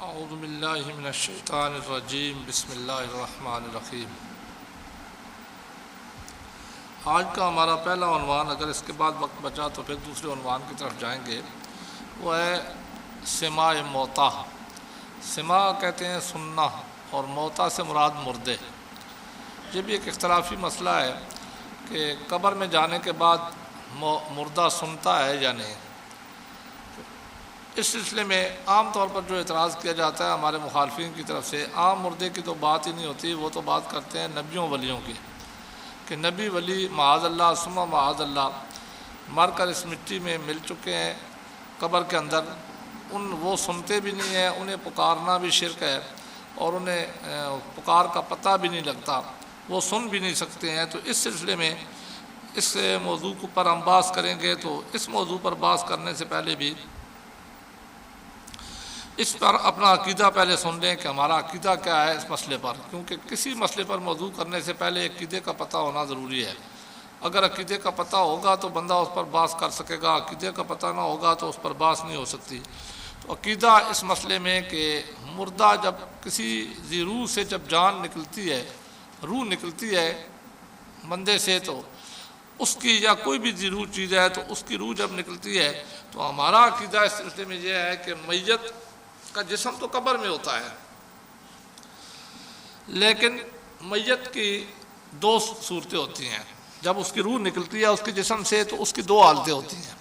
اعوذ باللہ من الشیطان الرجیم بسم اللہ الرحمن الرحیم۔ آج کا ہمارا پہلا عنوان، اگر اس کے بعد وقت بچا تو پھر دوسرے عنوان کی طرف جائیں گے، وہ ہے سماع موتا۔ سماع کہتے ہیں سننا، اور موتا سے مراد مردے۔ یہ بھی ایک اختلافی مسئلہ ہے کہ قبر میں جانے کے بعد مردہ سنتا ہے یا نہیں۔ اس سلسلے میں عام طور پر جو اعتراض کیا جاتا ہے ہمارے مخالفین کی طرف سے، عام مردے کی تو بات ہی نہیں ہوتی، وہ تو بات کرتے ہیں نبیوں ولیوں کی، کہ نبی ولی معاذ اللہ ثم معاذ اللہ مر کر اس مٹی میں مل چکے ہیں قبر کے اندر، وہ سنتے بھی نہیں ہیں، انہیں پکارنا بھی شرک ہے، اور انہیں پکار کا پتہ بھی نہیں لگتا، وہ سن بھی نہیں سکتے ہیں۔ تو اس سلسلے میں اس موضوع پر ہم بحث کریں گے۔ تو اس موضوع پر بحث کرنے سے پہلے بھی اس پر اپنا عقیدہ پہلے سن لیں کہ ہمارا عقیدہ کیا ہے اس مسئلے پر، کیونکہ کسی مسئلے پر موضوع کرنے سے پہلے عقیدے کا پتہ ہونا ضروری ہے۔ اگر عقیدے کا پتہ ہوگا تو بندہ اس پر بحث کر سکے گا، عقیدے کا پتہ نہ ہوگا تو اس پر بحث نہیں ہو سکتی۔ تو عقیدہ اس مسئلے میں کہ مردہ جب کسی ذی روح سے جب جان نکلتی ہے، روح نکلتی ہے بندے سے، تو اس کی یا کوئی بھی ذی روح چیز ہے تو اس کی روح جب نکلتی ہے، تو ہمارا عقیدہ اس سلسلے میں یہ ہے کہ میت کا جسم تو قبر میں ہوتا ہے، لیکن میت کی دو صورتیں ہوتی ہیں۔ جب اس کی روح نکلتی ہے اس کے جسم سے تو اس کی دو حالتیں ہوتی ہیں۔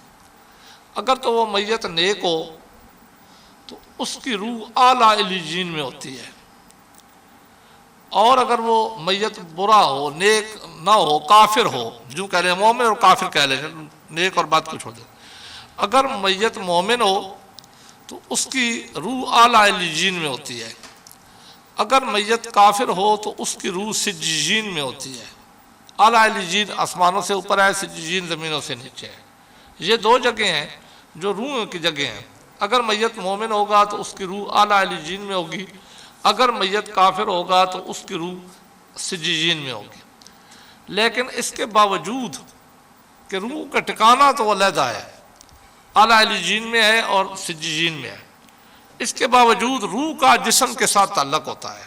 اگر تو وہ میت نیک ہو تو اس کی روح اعلیٰ علیین میں ہوتی ہے، اور اگر وہ میت برا ہو، نیک نہ ہو، کافر ہو، جو کہہ لیں مومن اور کافر کہہ لیں، نیک اور بد کو چھوڑ دیں، اگر میت مومن ہو تو اس کی روح اعلیٰ علیین میں ہوتی ہے، اگر میت کافر ہو تو اس کی روح سجین میں ہوتی ہے۔ اعلیٰ علیین آسمانوں سے اوپر ہے، سجین زمینوں سے نیچے ہے۔ یہ دو جگہیں ہیں جو روح کی جگہ ہیں۔ اگر میت مومن ہوگا تو اس کی روح اعلیٰ علیین میں ہوگی، اگر میت کافر ہوگا تو اس کی روح سجین میں ہوگی۔ لیکن اس کے باوجود کہ روح کا ٹھکانہ تو علیحدہ ہے، اعلیٰ علیین میں ہے اور سجین میں ہے، اس کے باوجود روح کا جسم کے ساتھ تعلق ہوتا ہے۔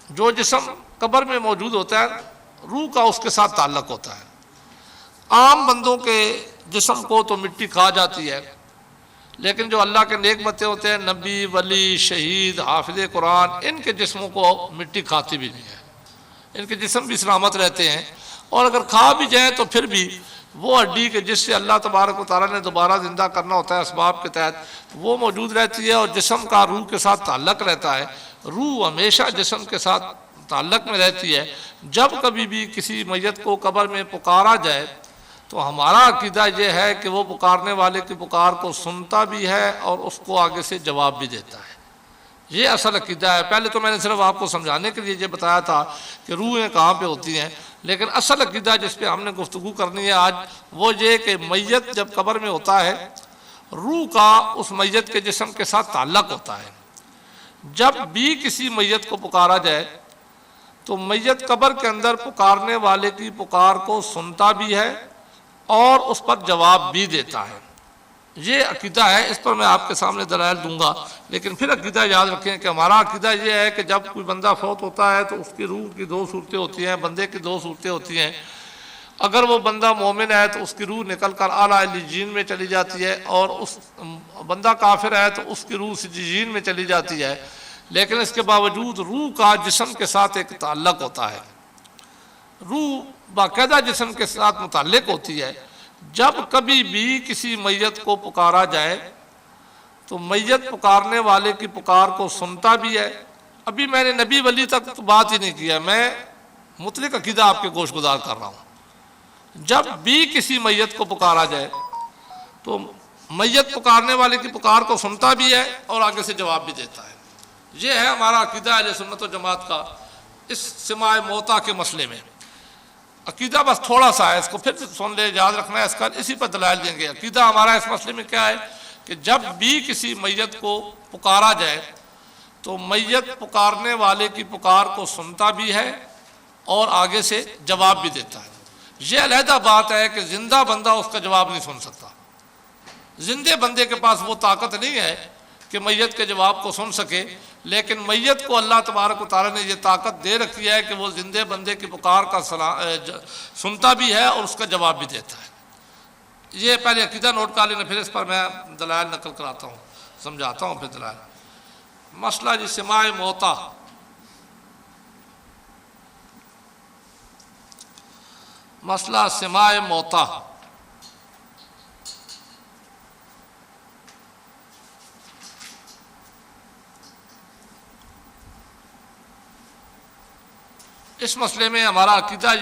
جو جسم قبر میں موجود ہوتا ہے روح کا اس کے ساتھ تعلق ہوتا ہے۔ عام بندوں کے جسم کو تو مٹی کھا جاتی ہے، لیکن جو اللہ کے نیک بندے ہوتے ہیں، نبی، ولی، شہید، حافظ قرآن، ان کے جسموں کو مٹی کھاتی بھی نہیں ہے، ان کے جسم بھی سلامت رہتے ہیں، اور اگر کھا بھی جائیں تو پھر بھی وہ ہڈی کہ جس سے اللہ تبارک و تعالیٰ نے دوبارہ زندہ کرنا ہوتا ہے اسباب کے تحت، وہ موجود رہتی ہے، اور جسم کا روح کے ساتھ تعلق رہتا ہے۔ روح ہمیشہ جسم کے ساتھ تعلق میں رہتی ہے۔ جب کبھی بھی کسی میت کو قبر میں پکارا جائے تو ہمارا عقیدہ یہ ہے کہ وہ پکارنے والے کی پکار کو سنتا بھی ہے اور اس کو آگے سے جواب بھی دیتا ہے۔ یہ اصل عقیدہ ہے۔ پہلے تو میں نے صرف آپ کو سمجھانے کے لیے یہ بتایا تھا کہ روحیں کہاں پہ ہوتی ہیں، لیکن اصل عقیدہ جس پہ ہم نے گفتگو کرنی ہے آج، وہ یہ کہ میت جب قبر میں ہوتا ہے روح کا اس میت کے جسم کے ساتھ تعلق ہوتا ہے۔ جب بھی کسی میت کو پکارا جائے تو میت قبر کے اندر پکارنے والے کی پکار کو سنتا بھی ہے اور اس پر جواب بھی دیتا ہے۔ یہ عقیدہ ہے، اس پر میں آپ کے سامنے دلائل دوں گا، لیکن پھر عقیدہ یاد رکھیں کہ ہمارا عقیدہ یہ ہے کہ جب کوئی بندہ فوت ہوتا ہے تو اس کی روح کی دو صورتیں ہوتی ہیں، بندے کی دو صورتیں ہوتی ہیں۔ اگر وہ بندہ مومن ہے تو اس کی روح نکل کر اعلیٰ علیین میں چلی جاتی ہے، اور اس بندہ کافر ہے تو اس کی روح سجین میں چلی جاتی ہے، لیکن اس کے باوجود روح کا جسم کے ساتھ ایک تعلق ہوتا ہے۔ روح باقاعدہ جسم کے ساتھ متعلق ہوتی ہے۔ جب کبھی بھی کسی میت کو پکارا جائے تو میت پکارنے والے کی پکار کو سنتا بھی ہے۔ ابھی میں نے نبی ولی تک تو بات ہی نہیں کیا، میں مطلق عقیدہ آپ کے گوش گزار کر رہا ہوں۔ جب بھی کسی میت کو پکارا جائے تو میت پکارنے والے کی پکار کو سنتا بھی ہے اور آگے سے جواب بھی دیتا ہے۔ یہ ہے ہمارا عقیدہ اہل سنت و جماعت کا اس سماع موتا کے مسئلے میں۔ عقیدہ بس تھوڑا سا ہے، اس کو پھر سن لے، یاد رکھنا ہے، اس کا اسی پر دلائل دیں گے۔ عقیدہ ہمارا اس مسئلے میں کیا ہے کہ جب بھی کسی میت کو پکارا جائے تو میت پکارنے والے کی پکار کو سنتا بھی ہے اور آگے سے جواب بھی دیتا ہے۔ یہ علیحدہ بات ہے کہ زندہ بندہ اس کا جواب نہیں سن سکتا۔ زندے بندے کے پاس وہ طاقت نہیں ہے کہ میت کے جواب کو سن سکے، لیکن میت کو اللہ تبارک و تعالیٰ نے یہ طاقت دے رکھی ہے کہ وہ زندے بندے کی پکار کا سنتا بھی ہے اور اس کا جواب بھی دیتا ہے۔ یہ پہلے عقیدہ نوٹ کر لینا، پھر اس پر میں دلائل نقل کراتا ہوں، سمجھاتا ہوں پھر دلائل۔ مسئلہ جی سماع موتا، مسئلہ سماع موتا۔ اس مسئلے میں ہمارا عقیدہ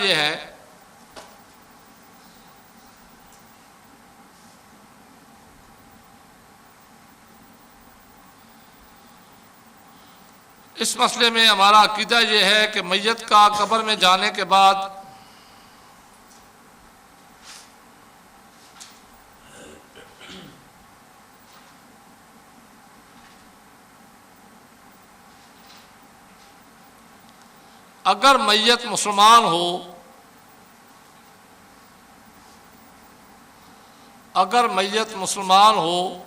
یہ ہے کہ میت کا قبر میں جانے کے بعد اگر میت مسلمان ہو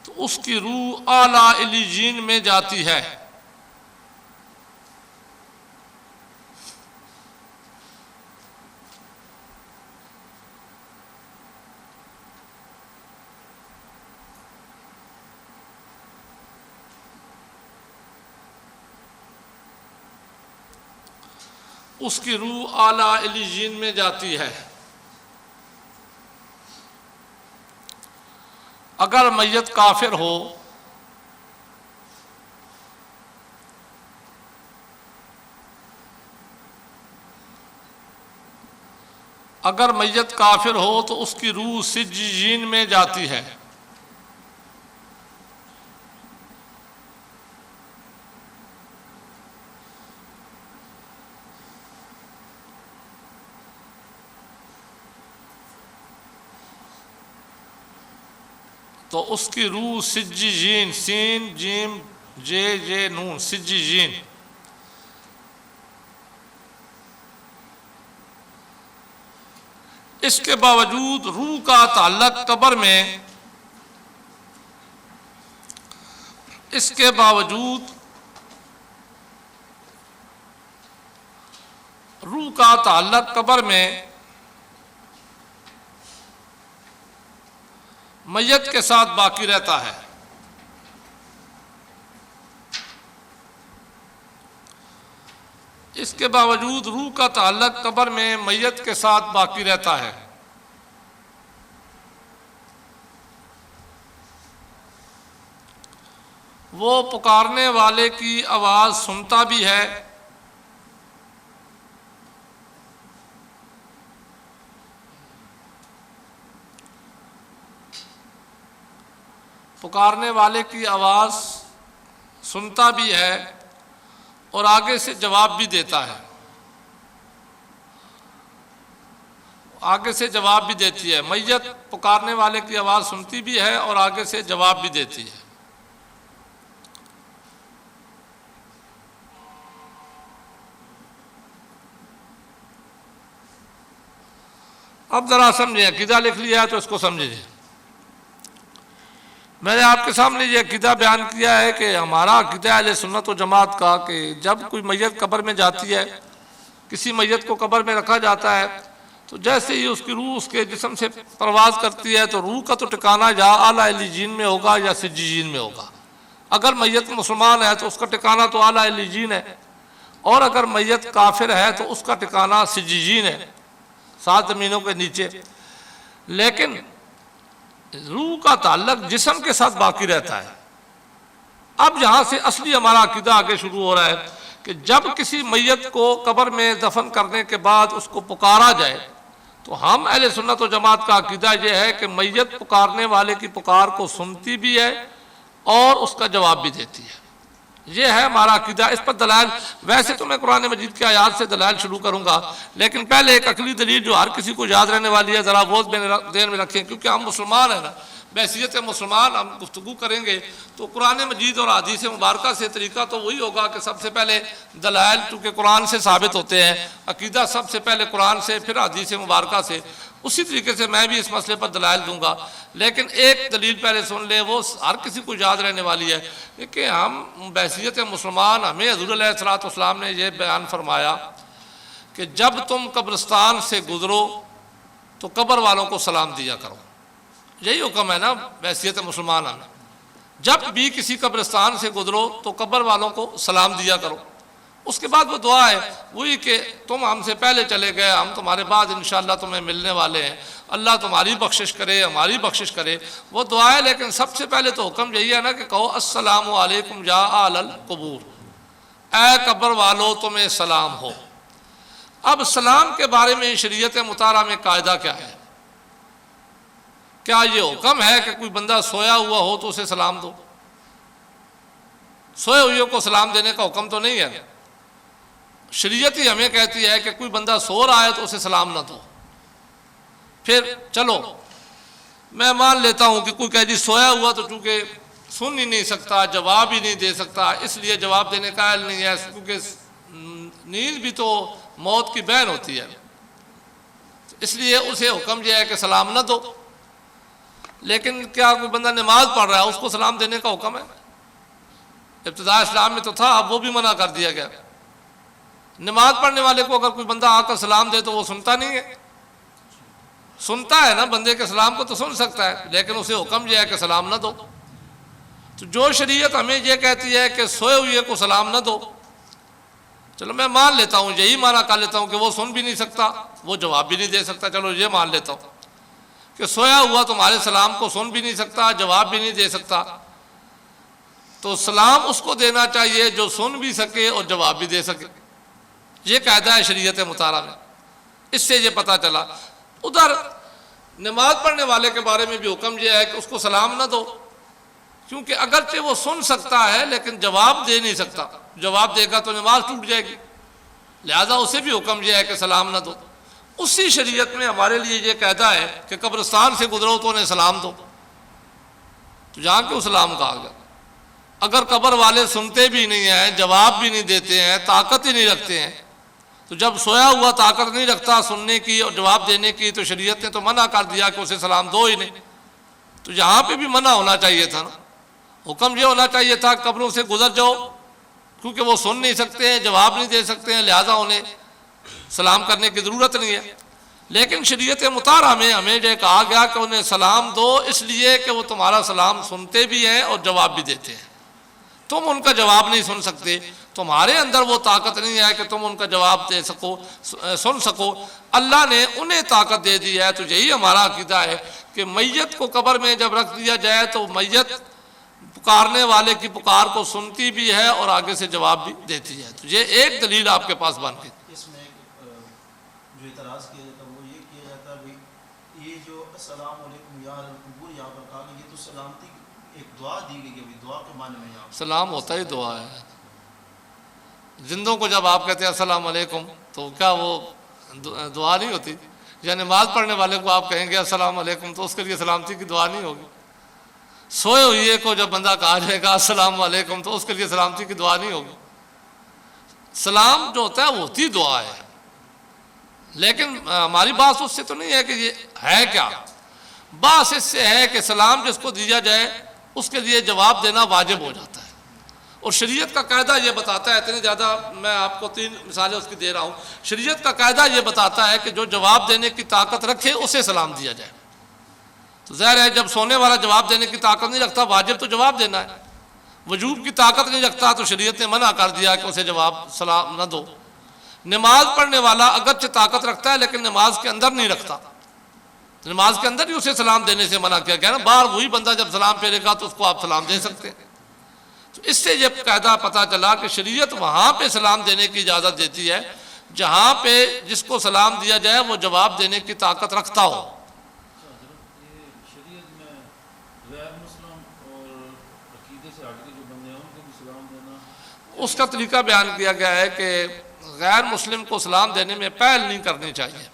تو اس کی روح اعلیٰ علیین میں جاتی ہے۔ اس کی روح اعلیٰ علیین میں جاتی ہے۔ اگر میت کافر ہو تو اس کی روح سجین میں جاتی ہے۔ تو اس کی روح سجین، سین جیم جے نون، سجین، اس کے باوجود روح کا تعلق قبر میں، میت کے ساتھ باقی رہتا ہے۔ اس کے باوجود روح کا تعلق قبر میں میت کے ساتھ باقی رہتا ہے۔ وہ پکارنے والے کی آواز سنتا بھی ہے اور آگے سے جواب بھی دیتا ہے، دیتی ہے۔ میت پکارنے والے کی آواز سنتی بھی ہے اور آگے سے جواب بھی دیتی ہے۔ اب ذرا سمجھیں، عقیدہ لکھ لیا ہے تو اس کو سمجھیں۔ میں نے آپ کے سامنے یہ عقیدہ بیان کیا ہے کہ ہمارا عقیدہ اہل سنت و جماعت کا کہ جب کوئی میت قبر میں جاتی ہے، کسی میت کو قبر میں رکھا جاتا ہے، تو جیسے ہی اس کی روح اس کے جسم سے پرواز کرتی ہے تو روح کا تو ٹھکانہ یا اعلیٰ علیین میں ہوگا یا سجین میں ہوگا۔ اگر میت مسلمان ہے تو اس کا ٹھکانہ تو اعلیٰ علیین ہے، اور اگر میت کافر ہے تو اس کا ٹھکانہ سجین ہے، 7 زمینوں کے نیچے۔ لیکن روح کا تعلق جسم کے ساتھ باقی رہتا ہے۔ اب یہاں سے اصلی ہمارا عقیدہ آگے شروع ہو رہا ہے کہ جب کسی میت کو قبر میں دفن کرنے کے بعد اس کو پکارا جائے تو ہم اہل سنت و جماعت کا عقیدہ یہ ہے کہ میت پکارنے والے کی پکار کو سنتی بھی ہے اور اس کا جواب بھی دیتی ہے۔ یہ ہے ہمارا عقیدہ۔ اس پر دلائل، ویسے تو میں قرآن مجید کے آیات سے دلائل شروع کروں گا، لیکن پہلے ایک عقلی دلیل جو ہر کسی کو یاد رہنے والی ہے، ذرا وہ ذہن میں رکھیں، کیونکہ ہم مسلمان ہیں نا۔ بحیثیت مسلمان ہم گفتگو کریں گے تو قرآن مجید اور حدیث مبارکہ سے طریقہ تو وہی ہوگا کہ سب سے پہلے دلائل چونکہ قرآن سے ثابت ہوتے ہیں، عقیدہ سب سے پہلے قرآن سے پھر حدیث مبارکہ سے، اسی طریقے سے میں بھی اس مسئلے پر دلائل دوں گا۔ لیکن ایک دلیل پہلے سن لیں، وہ ہر کسی کو یاد رہنے والی ہے کہ ہم بحیثیت مسلمان، ہمیں حضور علیہ السلام نے یہ بیان فرمایا کہ جب تم قبرستان سے گزرو تو قبر والوں کو سلام دیا کرو۔ یہی حکم ہے نا بحیثیت مسلمان ہمیں، جب بھی کسی قبرستان سے گزرو تو قبر والوں کو سلام دیا کرو۔ اس کے بعد وہ دعا ہے وہی کہ تم ہم سے پہلے چلے گئے، ہم تمہارے بعد انشاءاللہ تمہیں ملنے والے ہیں، اللہ تمہاری بخشش کرے، ہماری بخشش کرے، وہ دعا ہے۔ لیکن سب سے پہلے تو حکم یہی ہے نا کہ کہو السلام علیکم یا اہل القبور، اے قبر والو تمہیں سلام ہو۔ اب سلام کے بارے میں شریعت مطہرہ میں قاعدہ کیا ہے؟ کیا یہ حکم ہے کہ کوئی بندہ سویا ہوا ہو تو اسے سلام دو؟ سوئے ہوئے کو سلام دینے کا حکم تو نہیں ہے۔ شریعت ہی ہمیں کہتی ہے کہ کوئی بندہ سو رہا ہے تو اسے سلام نہ دو۔ پھر چلو میں مان لیتا ہوں کہ کوئی کہے جی سویا ہوا تو چونکہ سن ہی نہیں سکتا، جواب ہی نہیں دے سکتا، اس لیے جواب دینے کا اہل نہیں ہے، کیونکہ نیند بھی تو موت کی بہن ہوتی ہے، اس لیے اسے حکم یہ ہے کہ سلام نہ دو۔ لیکن کیا کوئی بندہ نماز پڑھ رہا ہے اس کو سلام دینے کا حکم ہے؟ ابتداء اسلام میں تو تھا، اب وہ بھی منع کر دیا گیا۔ نماز پڑھنے والے کو اگر کوئی بندہ آ کر سلام دے تو وہ سنتا نہیں ہے؟ سنتا ہے نا، بندے کے سلام کو تو سن سکتا ہے، لیکن اسے حکم یہ ہے کہ سلام نہ دو۔ تو جو شریعت ہمیں یہ کہتی ہے کہ سوئے ہوئے کو سلام نہ دو، چلو میں مان لیتا ہوں، یہی مانا کر لیتا ہوں کہ وہ سن بھی نہیں سکتا، وہ جواب بھی نہیں دے سکتا، چلو یہ مان لیتا ہوں کہ سویا ہوا تمہارے سلام کو سن بھی نہیں سکتا، جواب بھی نہیں دے سکتا، تو سلام اس کو دینا چاہیے جو سن بھی سکے اور جواب بھی دے سکے۔ یہ قاعدہ ہے شریعت مطہرہ میں۔ اس سے یہ پتہ چلا۔ ادھر نماز پڑھنے والے کے بارے میں بھی حکم یہ ہے کہ اس کو سلام نہ دو، کیونکہ اگرچہ وہ سن سکتا ہے لیکن جواب دے نہیں سکتا، جواب دے گا تو نماز ٹوٹ جائے گی، لہذا اسے بھی حکم یہ ہے کہ سلام نہ دو۔ اسی شریعت میں ہمارے لیے یہ قاعدہ ہے کہ قبرستان سے گزرو تو انہیں سلام دو، تو جہاں کیوں سلام کہا گیا؟ اگر قبر والے سنتے بھی نہیں ہیں، جواب بھی نہیں دیتے ہیں، طاقت ہی نہیں رکھتے ہیں، تو جب سویا ہوا طاقت نہیں رکھتا سننے کی اور جواب دینے کی تو شریعت نے تو منع کر دیا کہ اسے سلام دو ہی نہیں۔ تو یہاں پہ بھی منع ہونا چاہیے تھا نا، حکم یہ ہونا چاہیے تھا قبروں سے گزر جاؤ، کیونکہ وہ سن نہیں سکتے ہیں، جواب نہیں دے سکتے ہیں، لہذا انہیں سلام کرنے کی ضرورت نہیں ہے۔ لیکن شریعت مطہرہ میں ہمیں یہ کہا گیا کہ انہیں سلام دو، اس لیے کہ وہ تمہارا سلام سنتے بھی ہیں اور جواب بھی دیتے ہیں۔ تم ان کا جواب نہیں سن سکتے، تمہارے اندر وہ طاقت نہیں ہے کہ تم ان کا جواب دے سکو، سن سکو، اللہ نے انہیں طاقت دے دی ہے۔ تو یہی ہمارا عقیدہ ہے کہ میت کو قبر میں جب رکھ دیا جائے تو میت پکارنے والے کی پکار کو سنتی بھی ہے اور آگے سے جواب بھی دیتی ہے۔ تو یہ ایک دلیل آپ کے پاس بن گئی۔ اس میں جو اعتراض کیا جاتا ہے وہ یہ کیا جاتا ہے یہ جو السلام علیکم یا اہل القبور یہاں پر کہا کہ یہ تو سلامتی ایک دعا دی گئی ہے، دعا کے معنی میں یہاں سلام ہوتا ہی دعا ہے۔ زندوں کو جب آپ کہتے ہیں السلام علیکم تو کیا وہ دعا نہیں ہوتی؟ یعنی نماز پڑھنے والے کو آپ کہیں گے السلام علیکم تو اس کے لیے سلامتی کی دعا نہیں ہوگی؟ سوئے ہوئے کو جب بندہ کہا جائے گا السلام علیکم تو اس کے لیے سلامتی کی دعا نہیں ہوگی؟ سلام جو ہوتا ہے وہ ہوتی دعا ہے، لیکن ہماری بات اس سے تو نہیں ہے کہ یہ ہے کیا، بات اس سے ہے کہ سلام جس کو دیا جائے اس کے لیے جواب دینا واجب ہو جاتا ہے۔ اور شریعت کا قاعدہ یہ بتاتا ہے، اتنی زیادہ میں آپ کو 3 مثالیں اس کی دے رہا ہوں، شریعت کا قاعدہ یہ بتاتا ہے کہ جو جواب دینے کی طاقت رکھے اسے سلام دیا جائے۔ تو ظاہر ہے جب سونے والا جواب دینے کی طاقت نہیں رکھتا، واجب تو جواب دینا ہے، وجوب کی طاقت نہیں رکھتا تو شریعت نے منع کر دیا کہ اسے جواب سلام نہ دو۔ نماز پڑھنے والا اگرچہ طاقت رکھتا ہے لیکن نماز کے اندر نہیں رکھتا، نماز کے اندر ہی اسے سلام دینے سے منع کیا گیا نا، باہر وہی بندہ جب سلام پھیرے گا تو اس کو آپ سلام دے سکتے ہیں۔ تو اس سے یہ قاعدہ پتہ چلا کہ شریعت وہاں پہ سلام دینے کی اجازت دیتی ہے جہاں پہ جس کو سلام دیا جائے وہ جواب دینے کی طاقت رکھتا ہو۔ شریعت میں غیر مسلم اور عقیدے سے ہٹ کے جو بندے ہیں ان کو بھی سلام دینا، اس کا طریقہ بیان کیا گیا ہے کہ غیر مسلم کو سلام دینے میں پہل نہیں کرنی چاہیے،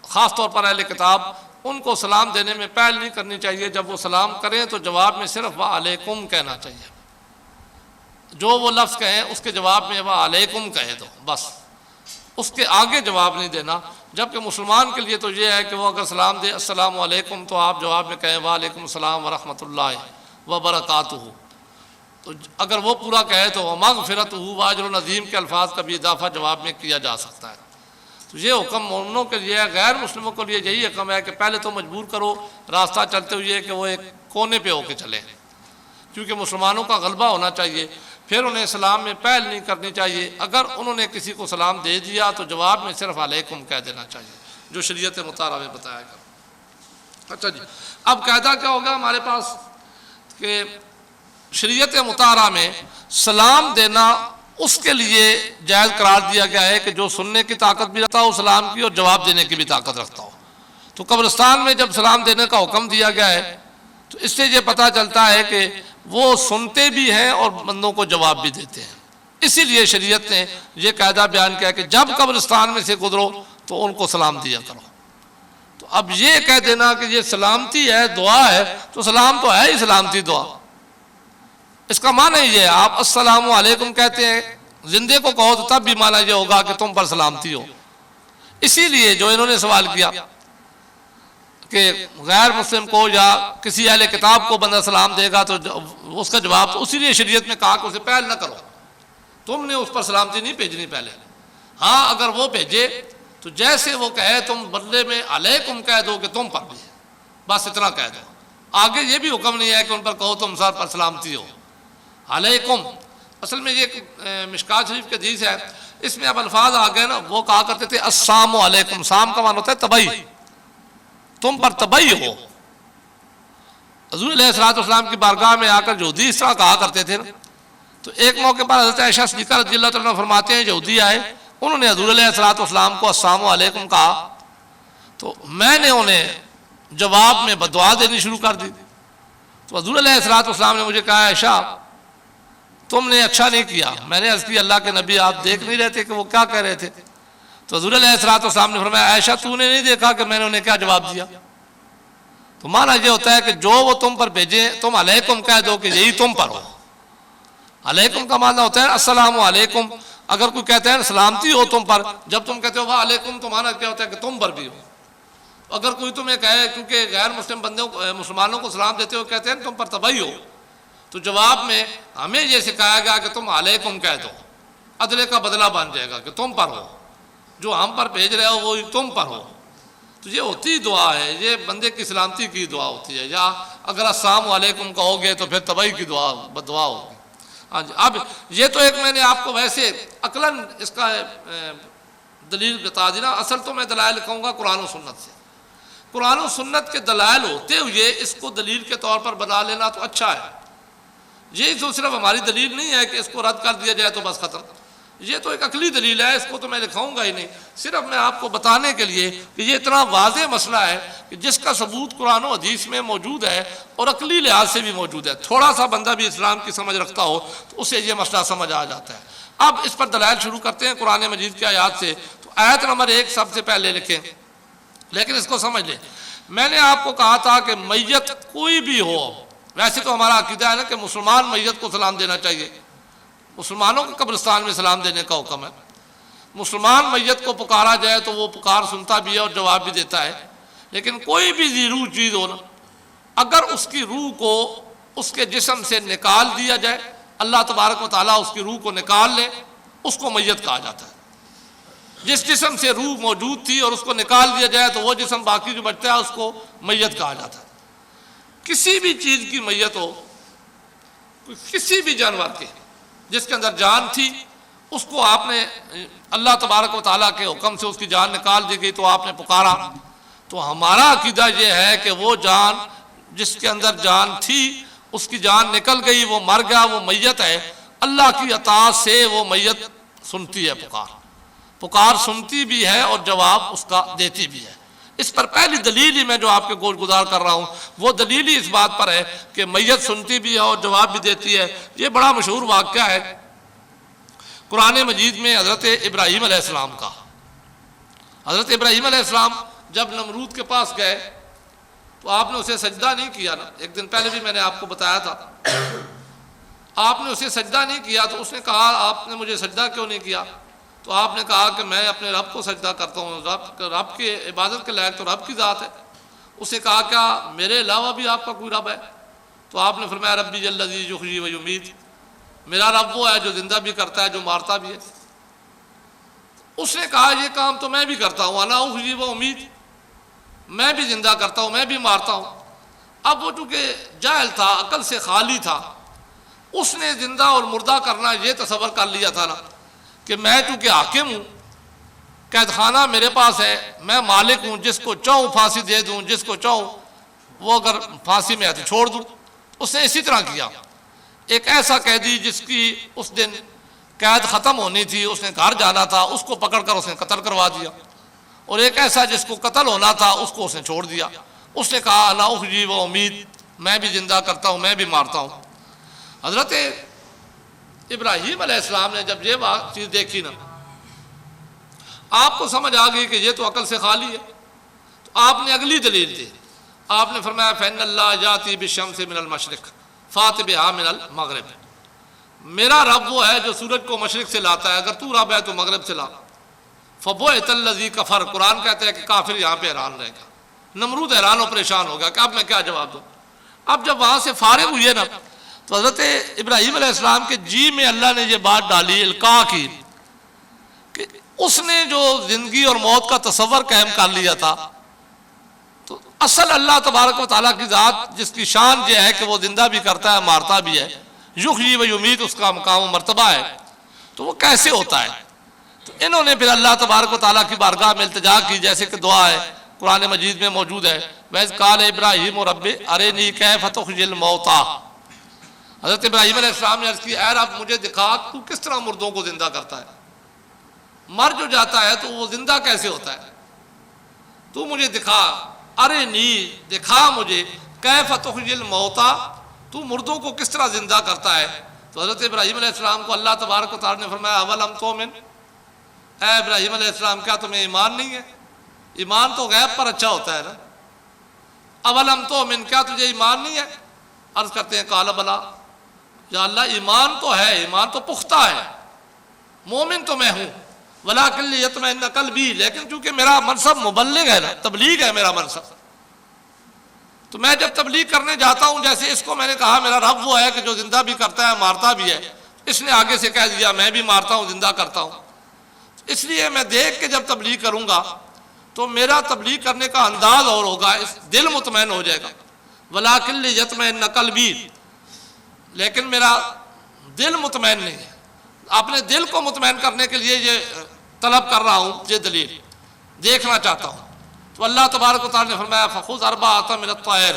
خاص طور پر اہل کتاب ان کو سلام دینے میں پہل نہیں کرنی چاہیے. جب وہ سلام کریں تو جواب میں صرف وعلیکم کہنا چاہیے. جو وہ لفظ کہیں اس کے جواب میں وعلیکم کہے دو بس، اس کے آگے جواب نہیں دینا. جبکہ مسلمان کے لیے تو یہ ہے کہ وہ اگر سلام دے السلام علیکم تو آپ جواب میں کہیں وعلیکم السلام ورحمۃ اللہ وبرکاتہ. تو اگر وہ پورا کہے تو مغفرتہ واجر عظیم کے الفاظ کا بھی اضافہ جواب میں کیا جا سکتا ہے. تو یہ حکم مومنوں کے لیے، غیر مسلموں کے لیے یہی حکم ہے کہ پہلے تو مجبور کرو راستہ چلتے ہوئے کہ وہ ایک کونے پہ ہو کے چلیں، کیونکہ مسلمانوں کا غلبہ ہونا چاہیے. پھر انہیں سلام میں پہل نہیں کرنی چاہیے. اگر انہوں نے کسی کو سلام دے دیا تو جواب میں صرف علیکم کہہ دینا چاہیے، جو شریعت مطالعہ میں بتایا گیا. اچھا جی، اب قاعدہ کیا ہوگا ہمارے پاس کہ شریعت مطالعہ میں سلام دینا اس کے لیے جائز قرار دیا گیا ہے کہ جو سننے کی طاقت بھی رکھتا ہو سلام کی اور جواب دینے کی بھی طاقت رکھتا ہو. تو قبرستان میں جب سلام دینے کا حکم دیا گیا ہے تو اس سے یہ پتہ چلتا ہے کہ وہ سنتے بھی ہیں اور بندوں کو جواب بھی دیتے ہیں. اسی لیے شریعت نے یہ قاعدہ بیان کیا کہ جب قبرستان میں سے گزرو تو ان کو سلام دیا کرو. تو اب یہ کہہ دینا کہ یہ سلامتی ہے، دعا ہے، تو سلام تو ہے ہی سلامتی دعا. اس کا معنی یہ ہے آپ السلام علیکم کہتے ہیں، زندے کو کہو تو تب بھی معنی یہ ہوگا کہ تم پر سلامتی ہو. اسی لیے جو انہوں نے سوال کیا کہ غیر مسلم کو یا کسی اہل کتاب کو بندہ سلام دے گا تو اس کا جواب، تو اسی لیے شریعت میں کہا کہ اسے پہل نہ کرو، تم نے اس پر سلامتی نہیں بھیجنی پہلے. ہاں اگر وہ بھیجے تو جیسے وہ کہے تم بدلے میں علیکم کہہ دو کہ تم پر بھی، بس اتنا کہہ دو. آگے یہ بھی حکم نہیں ہے کہ ان پر کہو تم سر پر سلامتی ہو. علیکم اصل میں یہ مشکات شریف کی حدیث ہے، اس میں اب الفاظ آ گئے نا. وہ کہا کرتے تھے السلام علیکم، سام کا معنی ہوتا ہے تبعی، تم پر تبعی ہو. حضور علیہ السلام کی بارگاہ میں آ کر یہودی اس طرح کہا کرتے تھے نا. تو ایک موقع پر حضرت عائشہ صدیقہ رضی اللہ تعالیٰ فرماتے ہیں یہودی آئے، انہوں نے حضور علیہ السلام کو السلام علیکم کہا تو میں نے انہیں جواب میں بددعا دینی شروع کر دی. تو حضور علیہ السلام نے مجھے کہا عائشہ تم نے اچھا نہیں کیا. میں نے عرض کی اللہ کے نبی آپ دیکھ نہیں رہتے کہ وہ کیا کہہ رہے تھے؟ تو حضور علیہ السلام نے فرمایا عائشہ تو نے نہیں دیکھا کہ میں نے انہیں کیا جواب دیا؟ تو معنی یہ ہوتا ہے کہ جو وہ تم پر بھیجیں تم علیکم کہہ دو کہ یہی تم پر ہو. علیکم کا معنی ہوتا ہے السلام علیکم. اگر کوئی کہتا ہے سلامتی ہو تم پر، جب تم کہتے ہو وعلیکم تو معنی کیا ہوتا ہے کہ تم پر بھی ہو. اگر کوئی تمہیں کہے کیونکہ غیر مسلم بندوں مسلمانوں کو سلام دیتے ہو کہتے ہیں تم پر تبعی ہو، تو جواب میں ہمیں یہ سکھایا گیا کہ تم علیکم کہہ دو، عدلے کا بدلہ بن جائے گا کہ تم پر ہو، جو ہم پر بھیج رہے ہو وہ تم پر ہو. تو یہ ہوتی دعا ہے، یہ بندے کی سلامتی کی دعا ہوتی ہے. یا اگر السلام علیکم کہو گے تو پھر تبعی کی دعا بدعا ہوگی. ہاں جی، اب یہ تو ایک میں نے آپ کو ویسے عقلاً اس کا دلیل بتا دی نا. اصل تو میں دلائل کہوں گا قرآن و سنت سے. قرآن و سنت کے دلائل ہوتے ہوئے اس کو دلیل کے طور پر بنا لینا تو اچھا ہے. یہ تو صرف ہماری دلیل نہیں ہے کہ اس کو رد کر دیا جائے تو بس ختم. یہ تو ایک عقلی دلیل ہے، اس کو تو میں دکھاؤں گا ہی نہیں. صرف میں آپ کو بتانے کے لیے کہ یہ اتنا واضح مسئلہ ہے کہ جس کا ثبوت قرآن و حدیث میں موجود ہے اور عقلی لحاظ سے بھی موجود ہے. تھوڑا سا بندہ بھی اسلام کی سمجھ رکھتا ہو تو اسے یہ مسئلہ سمجھ آ جاتا ہے. اب اس پر دلائل شروع کرتے ہیں قرآن مجید کی آیات سے. تو آیت نمبر 1 سب سے پہلے لکھیں، لیکن اس کو سمجھ لیں. میں نے آپ کو کہا تھا کہ میت کوئی بھی ہو، ویسے تو ہمارا عقیدہ ہے نا کہ مسلمان میت کو سلام دینا چاہیے، مسلمانوں کے قبرستان میں سلام دینے کا حکم ہے. مسلمان میت کو پکارا جائے تو وہ پکار سنتا بھی ہے اور جواب بھی دیتا ہے. لیکن کوئی بھی ذی روح چیز ہو نا، اگر اس کی روح کو اس کے جسم سے نکال دیا جائے، اللہ تبارک و تعالیٰ اس کی روح کو نکال لے، اس کو میت کہا جاتا ہے. جس جسم سے روح موجود تھی اور اس کو نکال دیا جائے تو وہ جسم باقی جو بچتا ہے اس کو میت کہا جاتا ہے. کسی بھی چیز کی میت ہو، کسی بھی جانور کے جس کے اندر جان تھی، اس کو آپ نے اللہ تبارک و تعالیٰ کے حکم سے اس کی جان نکال دی گئی تو آپ نے پکارا. تو ہمارا عقیدہ یہ ہے کہ وہ جان جس کے اندر جان تھی اس کی جان نکل گئی، وہ مر گیا، وہ میت ہے. اللہ کی عطا سے وہ میت سنتی ہے، پکار سنتی بھی ہے اور جواب اس کا دیتی بھی ہے. اس پر پہلی دلیل ہی میں جو آپ کے گوش گزار کر رہا ہوں وہ دلیل ہی اس بات پر ہے کہ میت سنتی بھی ہے اور جواب بھی دیتی ہے. یہ بڑا مشہور واقعہ ہے قرآن مجید میں حضرت ابراہیم علیہ السلام کا. حضرت ابراہیم علیہ السلام جب نمرود کے پاس گئے تو آپ نے اسے سجدہ نہیں کیا نا، ایک دن پہلے بھی میں نے آپ کو بتایا تھا، آپ نے اسے سجدہ نہیں کیا، تو اس نے کہا آپ نے مجھے سجدہ کیوں نہیں کیا؟ تو آپ نے کہا کہ میں اپنے رب کو سجدہ کرتا ہوں، رب کی عبادت کے لائق تو رب کی ذات ہے۔ اس نے کہا کیا میرے علاوہ بھی آپ کا کوئی رب ہے؟ تو آپ نے فرمایا ربی الذی یحیی و یمیت، میرا رب وہ ہے جو زندہ بھی کرتا ہے، جو مارتا بھی ہے۔ اس نے کہا یہ کام تو میں بھی کرتا ہوں، انا احیی و امیت، میں بھی زندہ کرتا ہوں، میں بھی مارتا ہوں۔ اب وہ چونکہ جاہل تھا، عقل سے خالی تھا، اس نے زندہ اور مردہ کرنا یہ تصور کر لیا تھا نا کہ میں چونکہ حاکم ہوں، قید خانہ میرے پاس ہے، میں مالک ہوں، جس کو چاہوں پھانسی دے دوں، جس کو چاہوں وہ اگر پھانسی میں ہے تو چھوڑ دوں۔ اس نے اسی طرح کیا۔ ایک ایسا قیدی جس کی اس دن قید ختم ہونی تھی، اس نے گھر جانا تھا، اس کو پکڑ کر اس نے قتل کروا دیا، اور ایک ایسا جس کو قتل ہونا تھا اس کو اس نے چھوڑ دیا۔ اس نے کہا انا احیی و امیت، میں بھی زندہ کرتا ہوں، میں بھی مارتا ہوں۔ حضرت ابراہیم علیہ السلام نے جب یہ چیز دیکھی نا، آپ کو سمجھ آ گئی کہ یہ تو عقل سے خالی ہے، تو آپ نے اگلی دلیل دی۔ آپ نے فرمایا فإن اللہ یأتی بالشمس من المشرق فأت بہا من المغرب، میرا رب وہ ہے جو سورج کو مشرق سے لاتا ہے، اگر تو رب ہے تو مغرب سے لا۔ فبہت الذی کفر، قرآن کہتا ہے کہ کافر یہاں پہ حیران رہے گا۔ نمرود حیران و پریشان ہو گیا کہ اب میں کیا جواب دوں۔ اب جب وہاں سے فارغ ہوئے نا، تو حضرت ابراہیم علیہ السلام کے جی میں اللہ نے یہ بات ڈالی، القاء کی، کہ اس نے جو زندگی اور موت کا تصور قائم کر لیا تھا، تو اصل اللہ تبارک و تعالیٰ کی ذات جس کی شان یہ ہے کہ وہ زندہ بھی کرتا ہے، مارتا بھی ہے، یحیی و یمیت اس کا مقام و مرتبہ ہے، تو وہ کیسے ہوتا ہے؟ تو انہوں نے پھر اللہ تبارک و تعالیٰ کی بارگاہ میں التجا کی، جیسے کہ دعا ہے قرآن مجید میں موجود ہے، وَإِذْ قَالَ إِبْرَاهِيمُ رَبِّ أَرِنِي كَيْفَ تُحْيِي الْمَوْتَىٰ۔ حضرت ابراہیم علیہ السلام نے عرض کی اے رب مجھے دکھا تو کس طرح مردوں کو زندہ کرتا ہے، مر جو جاتا ہے تو وہ زندہ کیسے ہوتا ہے، تو مجھے دکھا، ارنی دکھا مجھے، کیف تحیی الموتیٰ تو مردوں کو کس طرح زندہ کرتا ہے۔ تو حضرت ابراہیم علیہ السلام کو اللہ تبارک و تعالیٰ نے فرمایا اولم تؤمن، اے ابراہیم علیہ السلام کیا تمہیں ایمان نہیں ہے؟ ایمان تو غیب پر اچھا ہوتا ہے نا۔ اولم تؤمن، کیا تجھے ایمان نہیں ہے؟ عرض کرتے ہیں قال بلا، یا اللہ ایمان تو ہے، ایمان تو پختہ ہے، مومن تو میں ہوں، ولیکن لیطمئن قلبی، لیکن چونکہ میرا منصب مبلغ ہے نا، تبلیغ ہے میرا منصب، تو میں جب تبلیغ کرنے جاتا ہوں، جیسے اس کو میں نے کہا میرا رب وہ ہے کہ جو زندہ بھی کرتا ہے مارتا بھی ہے، اس نے آگے سے کہہ دیا میں بھی مارتا ہوں زندہ کرتا ہوں، اس لیے میں دیکھ کے جب تبلیغ کروں گا تو میرا تبلیغ کرنے کا انداز اور ہوگا، اس دل مطمئن ہو جائے گا، ولیکن لیطمئن قلبی، لیکن میرا دل مطمئن نہیں ہے، اپنے دل کو مطمئن کرنے کے لیے یہ طلب کر رہا ہوں، یہ دلیل دیکھنا چاہتا ہوں۔ تو اللہ تبارک و تعالیٰ نے فرمایا فخذ اربعۃ من الطیر،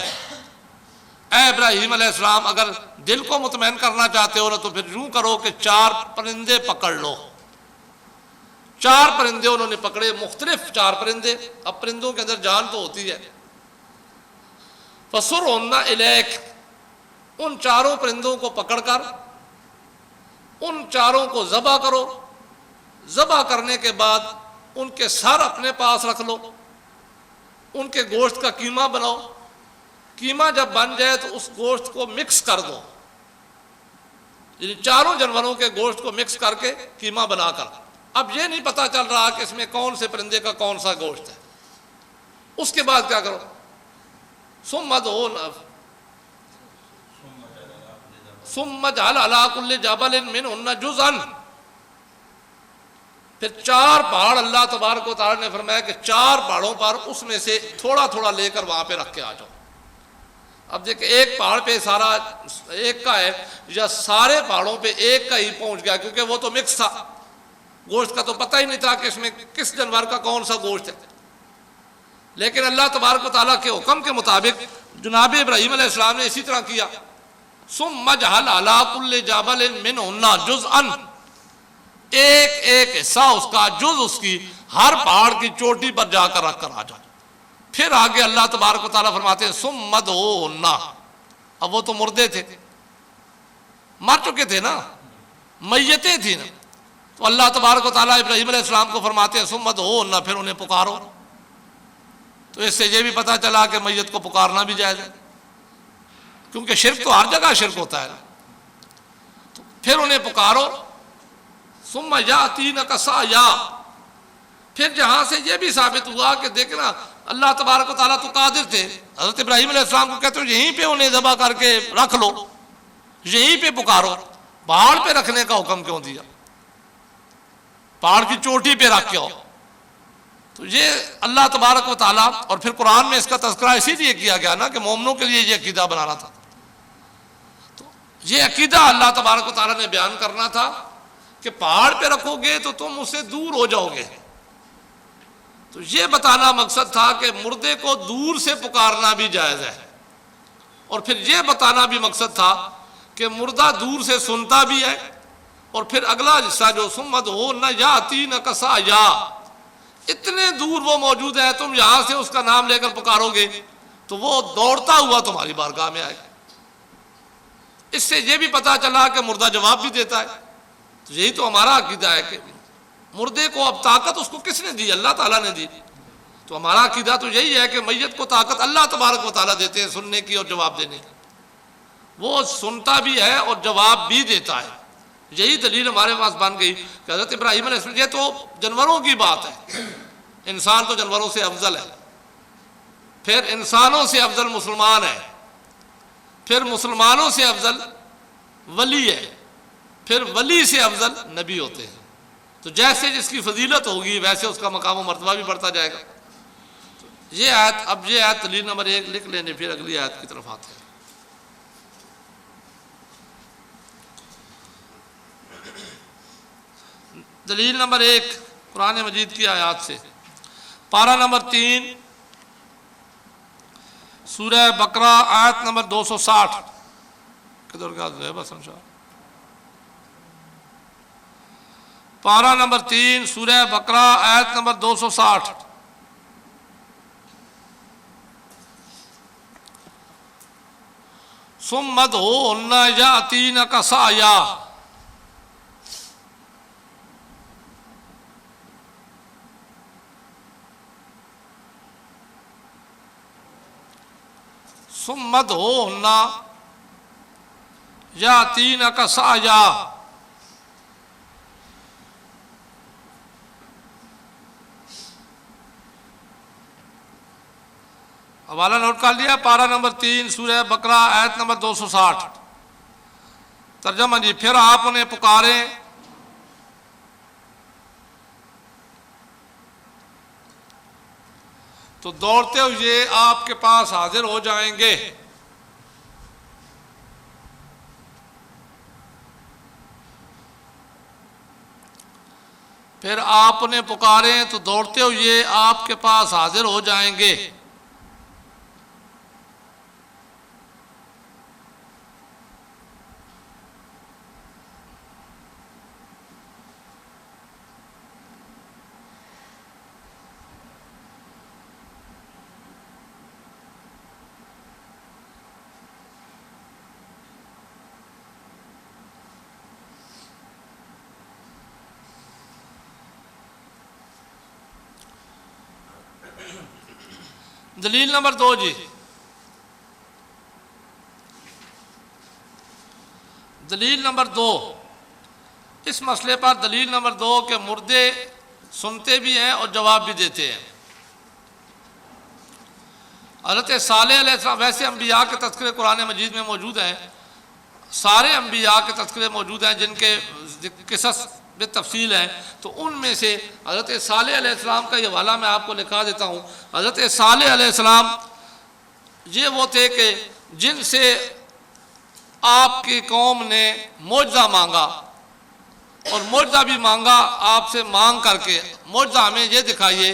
اے ابراہیم علیہ السلام اگر دل کو مطمئن کرنا چاہتے ہو نا تو پھر یوں کرو کہ 4 پرندے پکڑ لو۔ 4 پرندے انہوں نے پکڑے، مختلف 4 پرندے، اب پرندوں کے اندر جان تو ہوتی ہے۔ فَصُرْهُنَّ إِلَيْكَ، ان 4 پرندوں کو پکڑ کر ان 4 کو ذبح کرو، ذبح کرنے کے بعد ان کے سر اپنے پاس رکھ لو، ان کے گوشت کا قیمہ بناؤ، قیمہ جب بن جائے تو اس گوشت کو مکس کر دو، یعنی 4 جانوروں کے گوشت کو مکس کر کے قیمہ بنا کر، اب یہ نہیں پتا چل رہا کہ اس میں کون سے پرندے کا کون سا گوشت ہے۔ اس کے بعد کیا کرو، ثم اجعل علی کل جبل منہن جزءا، پھر 4 پہاڑ اللہ تبارک و تعالیٰ نے فرمایا کہ 4 پہاڑوں پر اس میں سے تھوڑا تھوڑا لے کر وہاں پہ رکھ کے آ جاؤ۔ اب دیکھیں ایک پہاڑ پہ سارا ایک کا ہے یا سارے پہاڑوں پہ ایک کا ہی پہنچ گیا، کیونکہ وہ تو مکس تھا، گوشت کا تو پتہ ہی نہیں تھا کہ اس میں کس جانور کا کون سا گوشت ہے۔ لیکن اللہ تبارک و تعالیٰ کے حکم کے مطابق جناب ابراہیم علیہ السلام نے اسی طرح کیا، ثم اجعل علی کل جبل منہن جزءا، ایک ایک حصہ اس کا، جز اس کی، ہر پہاڑ کی چوٹی پر جا کر رکھ کر آ جائے۔ پھر آگے اللہ تبارک و تعالیٰ فرماتے ہیں ثم ادعوہن، اب وہ تو مردے تھے، مر چکے تھے نا، میتیں تھیں نا، تو اللہ تبارک و تعالیٰ ابراہیم علیہ السلام کو فرماتے ہیں ثم ادعوہن، پھر انہیں پکارو۔ تو اس سے یہ بھی پتہ چلا کہ میت کو پکارنا بھی جائز ہے، کیونکہ شرک تو ہر جگہ شرک ہوتا ہے۔ تو پھر انہیں پکارو، ثم یاتینک سعیا، پھر جہاں سے یہ بھی ثابت ہوا کہ دیکھنا اللہ تبارک و تعالیٰ تو قادر تھے، حضرت ابراہیم علیہ السلام کو کہتے ہو یہیں پہ انہیں ذبح کر کے رکھ لو، یہیں پہ پکارو، پہاڑ پہ رکھنے کا حکم کیوں دیا؟ پہاڑ کی چوٹی پہ رکھ کے ہو۔ تو یہ اللہ تبارک و تعالیٰ، اور پھر قرآن میں اس کا تذکرہ اسی لیے کیا گیا نا کہ مومنوں کے لیے یہ عقیدہ بنانا تھا، تو یہ عقیدہ اللہ تبارک و تعالیٰ نے بیان کرنا تھا کہ پہاڑ پہ رکھو گے تو تم اس سے دور ہو جاؤ گے۔ تو یہ بتانا مقصد تھا کہ مردے کو دور سے پکارنا بھی جائز ہے، اور پھر یہ بتانا بھی مقصد تھا کہ مردہ دور سے سنتا بھی ہے، اور پھر اگلا حصہ جو سمد ہو نہ یاتینک سعیا، اتنے دور وہ موجود ہے، تم یہاں سے اس کا نام لے کر پکارو گے تو وہ دوڑتا ہوا تمہاری بارگاہ میں آئے۔ اس سے یہ بھی پتا چلا کہ مردہ جواب بھی دیتا ہے۔ تو یہی تو ہمارا عقیدہ ہے کہ مردے کو اب طاقت اس کو کس نے دی؟ اللہ تعالیٰ نے دی۔ تو ہمارا عقیدہ تو یہی ہے کہ میت کو طاقت اللہ تبارک و تعالیٰ دیتے ہیں سننے کی اور جواب دینے کی، وہ سنتا بھی ہے اور جواب بھی دیتا ہے۔ یہی دلیل ہمارے پاس بن گئی کہ حضرت ابراہیم علیہ السلام، یہ تو جانوروں کی بات ہے، انسان تو جانوروں سے افضل ہے، پھر انسانوں سے افضل مسلمان ہے، پھر مسلمانوں سے افضل ولی ہے، پھر ولی سے افضل نبی ہوتے ہیں۔ تو جیسے جس کی فضیلت ہوگی ویسے اس کا مقام و مرتبہ بھی بڑھتا جائے گا۔ یہ آیت، اب یہ آیت دلیل نمبر 1 لکھ لینے، پھر اگلی آیت کی طرف آتے ہیں۔ دلیل نمبر 1 قرآن مجید کی آیات سے، پارہ نمبر 3 سورہ بقرہ آیت نمبر 260۔ کدھر کا ہے بس شاہ؟ پارہ نمبر 3 سورہ بقرہ آیت نمبر 260۔ ثم ادعوہن یاتینک سعیا، ثم ادعوہن یاتینک سعیا۔ حوالہ نوٹ کر لیا، پارہ نمبر 3 سورہ بقرہ آیت نمبر 260۔ ترجمہ جی، پھر آپ انہیں پکاریں تو دوڑتے ہوئے آپ کے پاس حاضر ہو جائیں گے۔ پھر آپ انہیں پکاریں تو دوڑتے ہوئے آپ کے پاس حاضر ہو جائیں گے۔ دلیل نمبر 2 جی، دلیل نمبر 2 اس مسئلے پر، دلیل نمبر 2 کہ مردے سنتے بھی ہیں اور جواب بھی دیتے ہیں۔ حضرت صالح علیہ السلام، ویسے انبیاء کے تذکرے قرآن مجید میں موجود ہیں، سارے انبیاء کے تذکرے موجود ہیں جن کے قصص بے تفصیل ہیں، تو ان میں سے حضرت صالح علیہ السلام کا یہ حوالہ میں آپ کو لکھا دیتا ہوں۔ حضرت صالح علیہ السلام یہ وہ تھے کہ جن سے آپ کی قوم نے معجزہ مانگا، اور معجزہ بھی مانگا آپ سے مانگ کر کے، معجزہ ہمیں یہ دکھائیے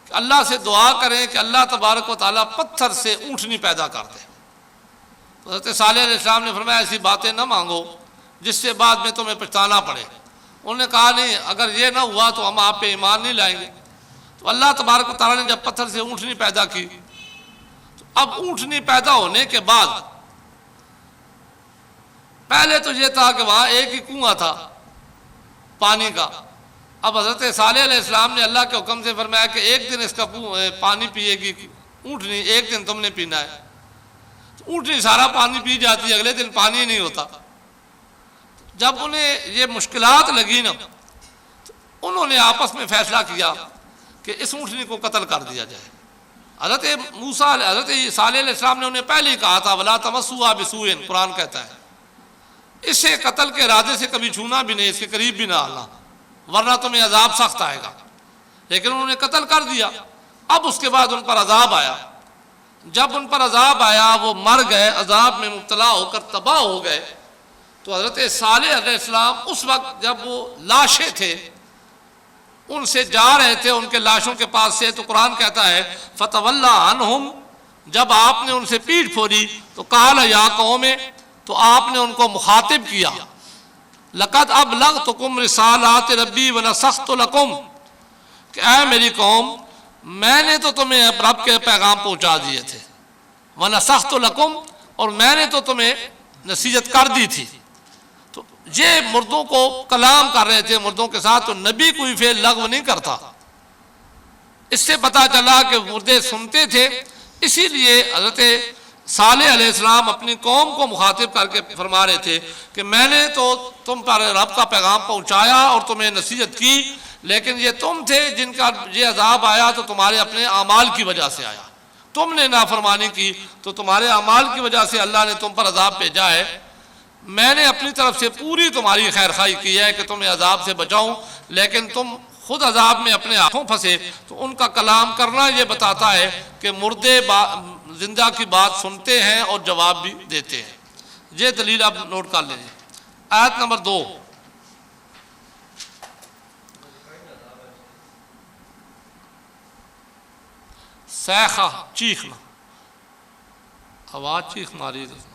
کہ اللہ سے دعا کریں کہ اللہ تبارک و تعالیٰ پتھر سے اونٹنی پیدا کر دے۔ تو حضرت صالح علیہ السلام نے فرمایا ایسی باتیں نہ مانگو جس سے بعد میں تمہیں پچھتانا پڑے۔ انہوں نے کہا نہیں، اگر یہ نہ ہوا تو ہم آپ پہ ایمان نہیں لائیں گے۔ تو اللہ تبارک و تعالیٰ نے جب پتھر سے اونٹنی پیدا کی، تو اب اونٹنی پیدا ہونے کے بعد پہلے تو یہ تھا کہ وہاں ایک ہی کنواں تھا پانی کا، اب حضرت صالح علیہ السلام نے اللہ کے حکم سے فرمایا کہ ایک دن اس کا پانی پیے گی اونٹنی، ایک دن تم نے پینا ہے۔ اونٹنی سارا پانی پی جاتی، اگلے دن پانی نہیں ہوتا۔ جب انہیں یہ مشکلات لگی نا، انہوں نے آپس میں فیصلہ کیا کہ اس اونٹنی کو قتل کر دیا جائے۔ حضرت صالح علیہ السلام نے انہیں پہلے ہی کہا تھا وَلَا تَمَسُّوهَا بِسُوءٍ، قرآن کہتا ہے اسے قتل کے ارادے سے کبھی چھونا بھی نہیں، اس کے قریب بھی نہ آنا، ورنہ تمہیں عذاب سخت آئے گا۔ لیکن انہوں نے قتل کر دیا۔ اب اس کے بعد ان پر عذاب آیا۔ جب ان پر عذاب آیا وہ مر گئے، عذاب میں مبتلا ہو کر تباہ ہو گئے، تو حضرت صالح علیہ السلام اس وقت جب وہ لاشیں تھے ان سے جا رہے تھے، ان کے لاشوں کے پاس سے، تو قرآن کہتا ہے فَتَوَلَّى عَنْهُمْ، جب آپ نے ان سے پیٹھ پھوڑی تو قَالَ يَا قَوْمِ، تو آپ نے ان کو مخاطب کیا لَقَدْ أَبْلَغْتُكُمْ رِسَالَاتِ رَبِّي وَنَصَحْتُ لَكُمْ، کہ اے میری قوم میں نے تو تمہیں رب کے پیغام پہنچا دیے تھے، وَنَصَحْتُ لَكُمْ، اور میں نے تو تمہیں نصیحت کر دی تھی۔ تو یہ مردوں کو کلام کر رہے تھے مردوں کے ساتھ، تو نبی کوئی فعل لغو نہیں کرتا۔ اس سے پتہ چلا کہ مردے سنتے تھے، اسی لیے حضرت صالح علیہ السلام اپنی قوم کو مخاطب کر کے فرما رہے تھے کہ میں نے تو تم پر رب کا پیغام پہنچایا اور تمہیں نصیحت کی، لیکن یہ تم تھے جن کا یہ عذاب آیا تو تمہارے اپنے اعمال کی وجہ سے آیا، تم نے نافرمانی کی تو تمہارے اعمال کی وجہ سے اللہ نے تم پر عذاب بھیجا ہے۔ میں نے اپنی طرف سے پوری تمہاری خیر خواہی کی ہے کہ تمہیں عذاب سے بچاؤں، لیکن تم خود عذاب میں اپنے ہاتھوں پھنسے۔ تو ان کا کلام کرنا یہ بتاتا ہے کہ مردے زندہ کی بات سنتے ہیں اور جواب بھی دیتے ہیں۔ یہ دلیل آپ نوٹ کر لیجیے۔ آیت نمبر 2، صیخہ، چیخنا، آواز چیخ ماری ہے۔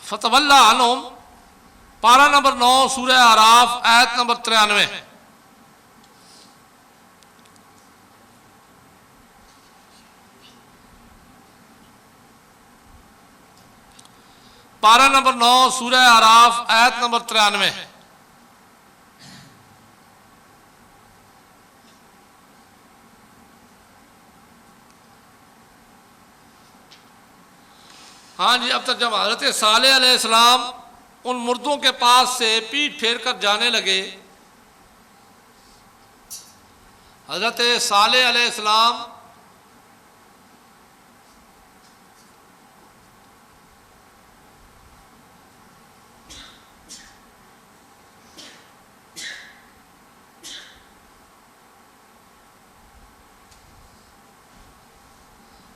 فَتَوَلَّى عَنْهُمْ، پارہ نمبر 9 سورہ اعراف، آیت نمبر 93۔ پارہ نمبر 9 سورہ اعراف، آیت نمبر 93۔ ہاں جی، اب تک جب حضرت صالح علیہ السلام ان مردوں کے پاس سے پیٹھ پھیر کر جانے لگے، حضرت صالح علیہ السلام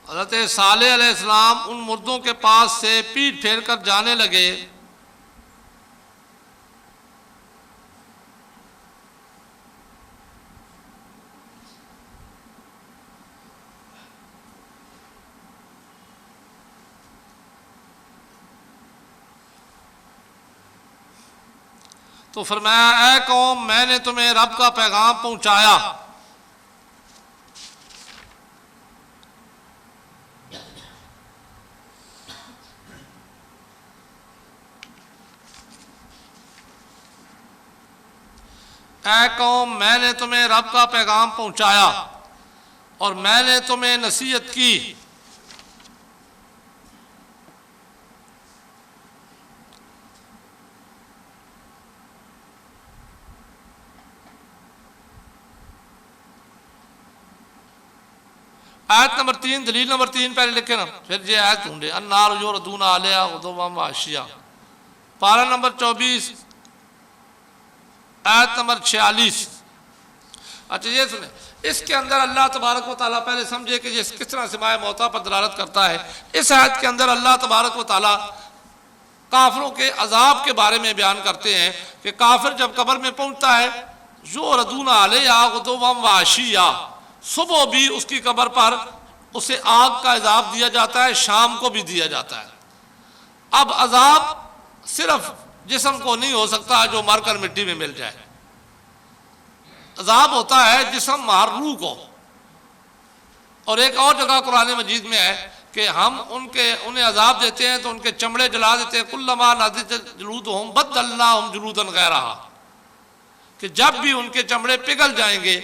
حضرت صالح علیہ السلام ان مردوں کے پاس سے پیٹھ پھیر کر جانے لگے، تو فرمایا اے قوم میں نے تمہیں رب کا پیغام پہنچایا۔ اے قوم میں نے تمہیں رب کا پیغام پہنچایا اور میں نے تمہیں نصیحت کی۔ آیت نمبر 3، دلیل نمبر 3 پہلے لکھے نا، پھر یہ آیت ڈھونڈے، النار یعرضون علیہا غدوا وعشیا، پارہ نمبر 24 آیت نمبر 46۔ اچھا یہ سنیں، اس کے اندر اللہ تبارک و تعالیٰ، پہلے سمجھے کہ یہ کس طرح سماع موتیٰ پر دلالت کرتا ہے۔ اس آیت کے اندر اللہ تبارک و تعالیٰ کافروں کے عذاب کے بارے میں بیان کرتے ہیں کہ کافر جب قبر میں پہنچتا ہے، یعرضون علیہا غدوا وعشیا، صبح بھی اس کی قبر پر اسے آگ کا عذاب دیا جاتا ہے، شام کو بھی دیا جاتا ہے۔ اب عذاب صرف جسم کو نہیں ہو سکتا جو مر کر مٹی میں مل جائے، عذاب ہوتا ہے جسم مار روح کو۔ اور ایک اور جگہ قرآن مجید میں ہے کہ ہم انہیں عذاب دیتے ہیں تو ان کے چمڑے جلا دیتے ہیں، کلما نضجت جلودہم بدلناہم جلودا غیرہا، کہ جب بھی ان کے چمڑے پگھل جائیں گے،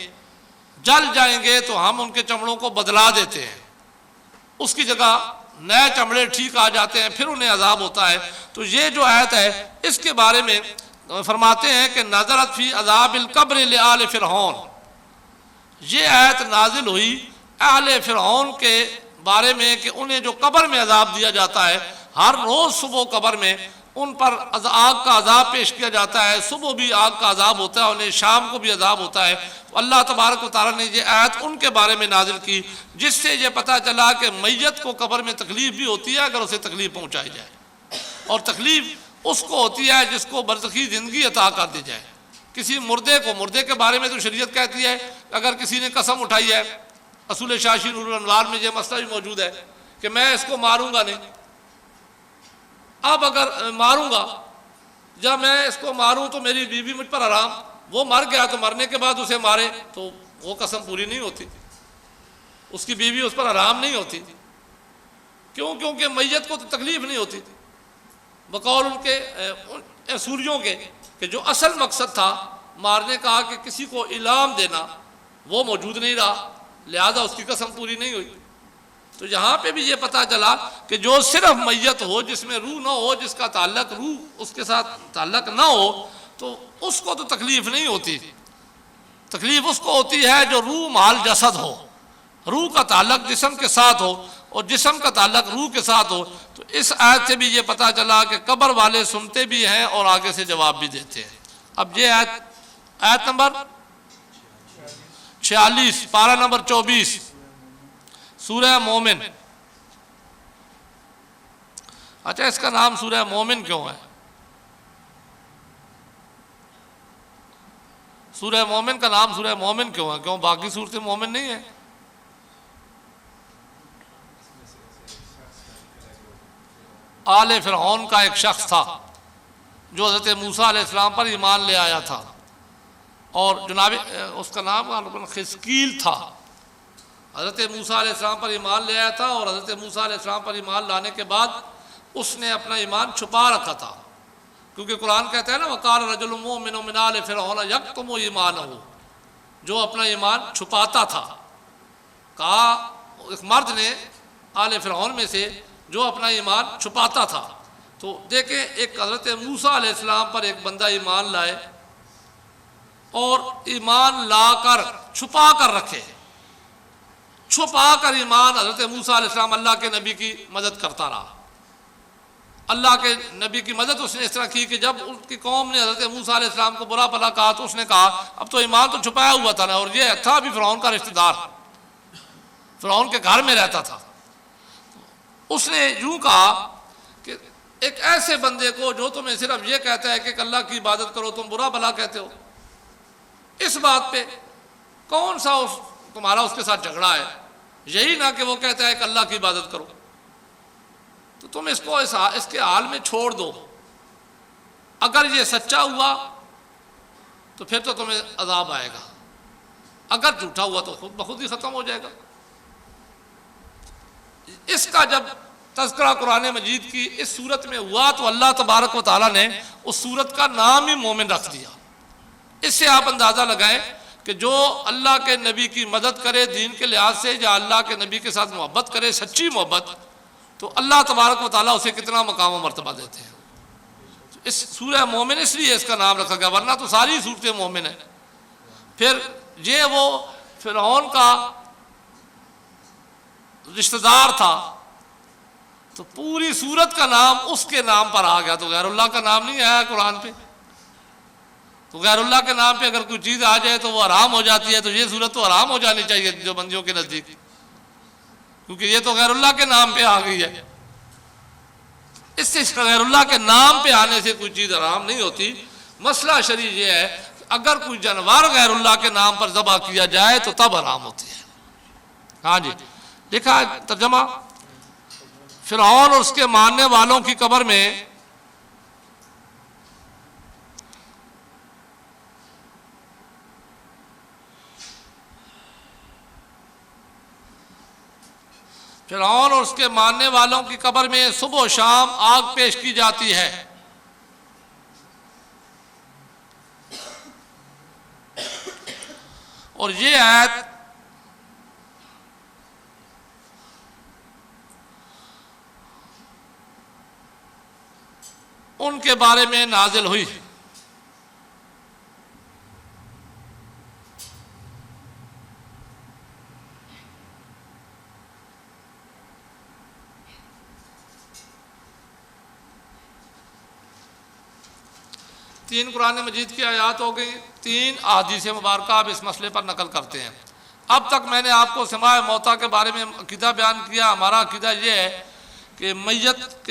جل جائیں گے، تو ہم ان کے چمڑوں کو بدلا دیتے ہیں، اس کی جگہ نئے چمڑے ٹھیک آ جاتے ہیں، پھر انہیں عذاب ہوتا ہے۔ تو یہ جو آیت ہے اس کے بارے میں فرماتے ہیں کہ نظرت فی عذاب القبر لآل فرعون، یہ آیت نازل ہوئی اہل فرعون کے بارے میں کہ انہیں جو قبر میں عذاب دیا جاتا ہے، ہر روز صبح قبر میں ان پر آگ کا عذاب پیش کیا جاتا ہے، صبح بھی آگ کا عذاب ہوتا ہے، انہیں شام کو بھی عذاب ہوتا ہے۔ تو اللہ تبارک و تعالیٰ نے یہ آیت ان کے بارے میں نازل کی، جس سے یہ پتہ چلا کہ میت کو قبر میں تکلیف بھی ہوتی ہے اگر اسے تکلیف پہنچائی جائے، اور تکلیف اس کو ہوتی ہے جس کو برزخی زندگی عطا کر دی جائے۔ کسی مردے کے بارے میں تو شریعت کہتی ہے اگر کسی نے قسم اٹھائی ہے، اصول شاشی نور الانوار میں یہ مسئلہ بھی موجود ہے کہ میں اس کو ماروں گا نہیں، اب اگر ماروں گا یا میں اس کو ماروں تو میری بیوی مجھ پر حرام، وہ مر گیا تو مرنے کے بعد اسے مارے تو وہ قسم پوری نہیں ہوتی، اس کی بیوی اس پر حرام نہیں ہوتی، کیوں؟ کیونکہ میت کو تو تکلیف نہیں ہوتی، بقول ان کے سوریوں کے کہ جو اصل مقصد تھا مارنے کا کہ کسی کو الہام دینا وہ موجود نہیں رہا، لہذا اس کی قسم پوری نہیں ہوئی۔ تو یہاں پہ بھی یہ پتہ چلا کہ جو صرف میت ہو، جس میں روح نہ ہو، جس کا تعلق روح اس کے ساتھ تعلق نہ ہو، تو اس کو تو تکلیف نہیں ہوتی، تکلیف اس کو ہوتی ہے جو روح مال جسد ہو، روح کا تعلق جسم کے ساتھ ہو اور جسم کا تعلق روح کے ساتھ ہو۔ تو اس آیت سے بھی یہ پتہ چلا کہ قبر والے سنتے بھی ہیں اور آگے سے جواب بھی دیتے ہیں۔ اب یہ آیت نمبر 46 پارہ نمبر 24 سورہ مومن۔ اچھا، اس کا نام سورہ مومن کیوں ہے؟ سورہ مومن کا نام سورہ مومن کیوں ہے؟ کیوں باقی صورتیں مومن نہیں ہیں؟ آل فرعون کا ایک شخص تھا جو حضرت موسیٰ علیہ السلام پر ایمان لے آیا تھا، اور جناب اس کا نام خزقیل تھا۔ حضرت موسیٰ علیہ السلام پر ایمان لے آیا تھا، اور حضرت موسیٰ علیہ السلام پر ایمان لانے کے بعد اس نے اپنا ایمان چھپا رکھا تھا، کیونکہ قرآن کہتا ہے نا وَقَالَ رَجُلٌ مُؤْمِنٌ مِنْ آلِ فِرْعَوْنَ يَكْتُمُ ایمانَهُ، جو اپنا ایمان چھپاتا تھا۔ کہا ایک مرد نے آل فرعون میں سے جو اپنا ایمان چھپاتا تھا۔ تو دیکھیں ایک حضرت موسیٰ علیہ السلام پر ایک بندہ ایمان لائے اور ایمان لا کر چھپا کر رکھے، چھپا کر ایمان حضرت موسیٰ علیہ السلام اللہ کے نبی کی مدد کرتا رہا۔ اللہ کے نبی کی مدد اس نے اس طرح کی کہ جب ان کی قوم نے حضرت موسیٰ علیہ السلام کو برا بھلا کہا تو اس نے کہا اب تو ایمان تو چھپایا ہوا تھا نا، اور یہ تھا بھی فرعون کا رشتہ دار، فرعون کے گھر میں رہتا تھا۔ اس نے یوں کہا کہ ایک ایسے بندے کو جو تمہیں صرف یہ کہتا ہے کہ اللہ کی عبادت کرو، تم برا بھلا کہتے ہو، اس بات پہ کون سا تمہارا اس کے ساتھ جھگڑا ہے؟ یہی نہ کہ وہ کہتا ہے کہ اللہ کی عبادت کرو، تو تم اس کو اس کے حال میں چھوڑ دو، اگر یہ سچا ہوا تو پھر تو تمہیں عذاب آئے گا، اگر جھوٹا ہوا تو خود بخود ہی ختم ہو جائے گا۔ اس کا جب تذکرہ قرآن مجید کی اس صورت میں ہوا تو اللہ تبارک و تعالیٰ نے اس صورت کا نام ہی مومن رکھ دیا۔ اس سے آپ اندازہ لگائیں کہ جو اللہ کے نبی کی مدد کرے دین کے لحاظ سے، یا اللہ کے نبی کے ساتھ محبت کرے سچی محبت، تو اللہ تبارک و تعالیٰ اسے کتنا مقام و مرتبہ دیتے ہیں۔ اس سورہ مومن اس لیے اس کا نام رکھا گیا، ورنہ تو ساری صورتیں مومن ہیں۔ پھر یہ وہ فرعون کا رشتہ دار تھا تو پوری صورت کا نام اس کے نام پر آ گیا، تو غیر اللہ کا نام نہیں آیا قرآن پہ۔ تو غیر اللہ کے نام پہ اگر کوئی چیز آ جائے تو وہ حرام ہو جاتی ہے، تو یہ صورت تو حرام ہو جانی چاہیے جو بندیوں کے نزدیک، کیونکہ یہ تو غیر اللہ کے نام پہ آ گئی ہے۔ اس سے غیر اللہ کے نام پہ آنے سے کوئی چیز حرام نہیں ہوتی۔ مسئلہ شرعی یہ ہے کہ اگر کوئی جانور غیر اللہ کے نام پر ذبح کیا جائے تو تب حرام ہوتی ہے۔ ہاں جی، لکھا ہے ترجمہ، فرعون اور اس کے ماننے والوں کی قبر میں فرعون اور اس کے ماننے والوں کی قبر میں صبح و شام آگ پیش کی جاتی ہے۔ اور یہ آیت ان کے بارے میں نازل ہوئی۔ تین قرآن مجید کی آیات ہو گئی، تین احادیث مبارکہ آپ اس مسئلے پر نقل کرتے ہیں۔ اب تک میں نے آپ کو سماع موتیٰ کے بارے میں عقیدہ بیان کیا۔ ہمارا عقیدہ یہ ہے کہ میت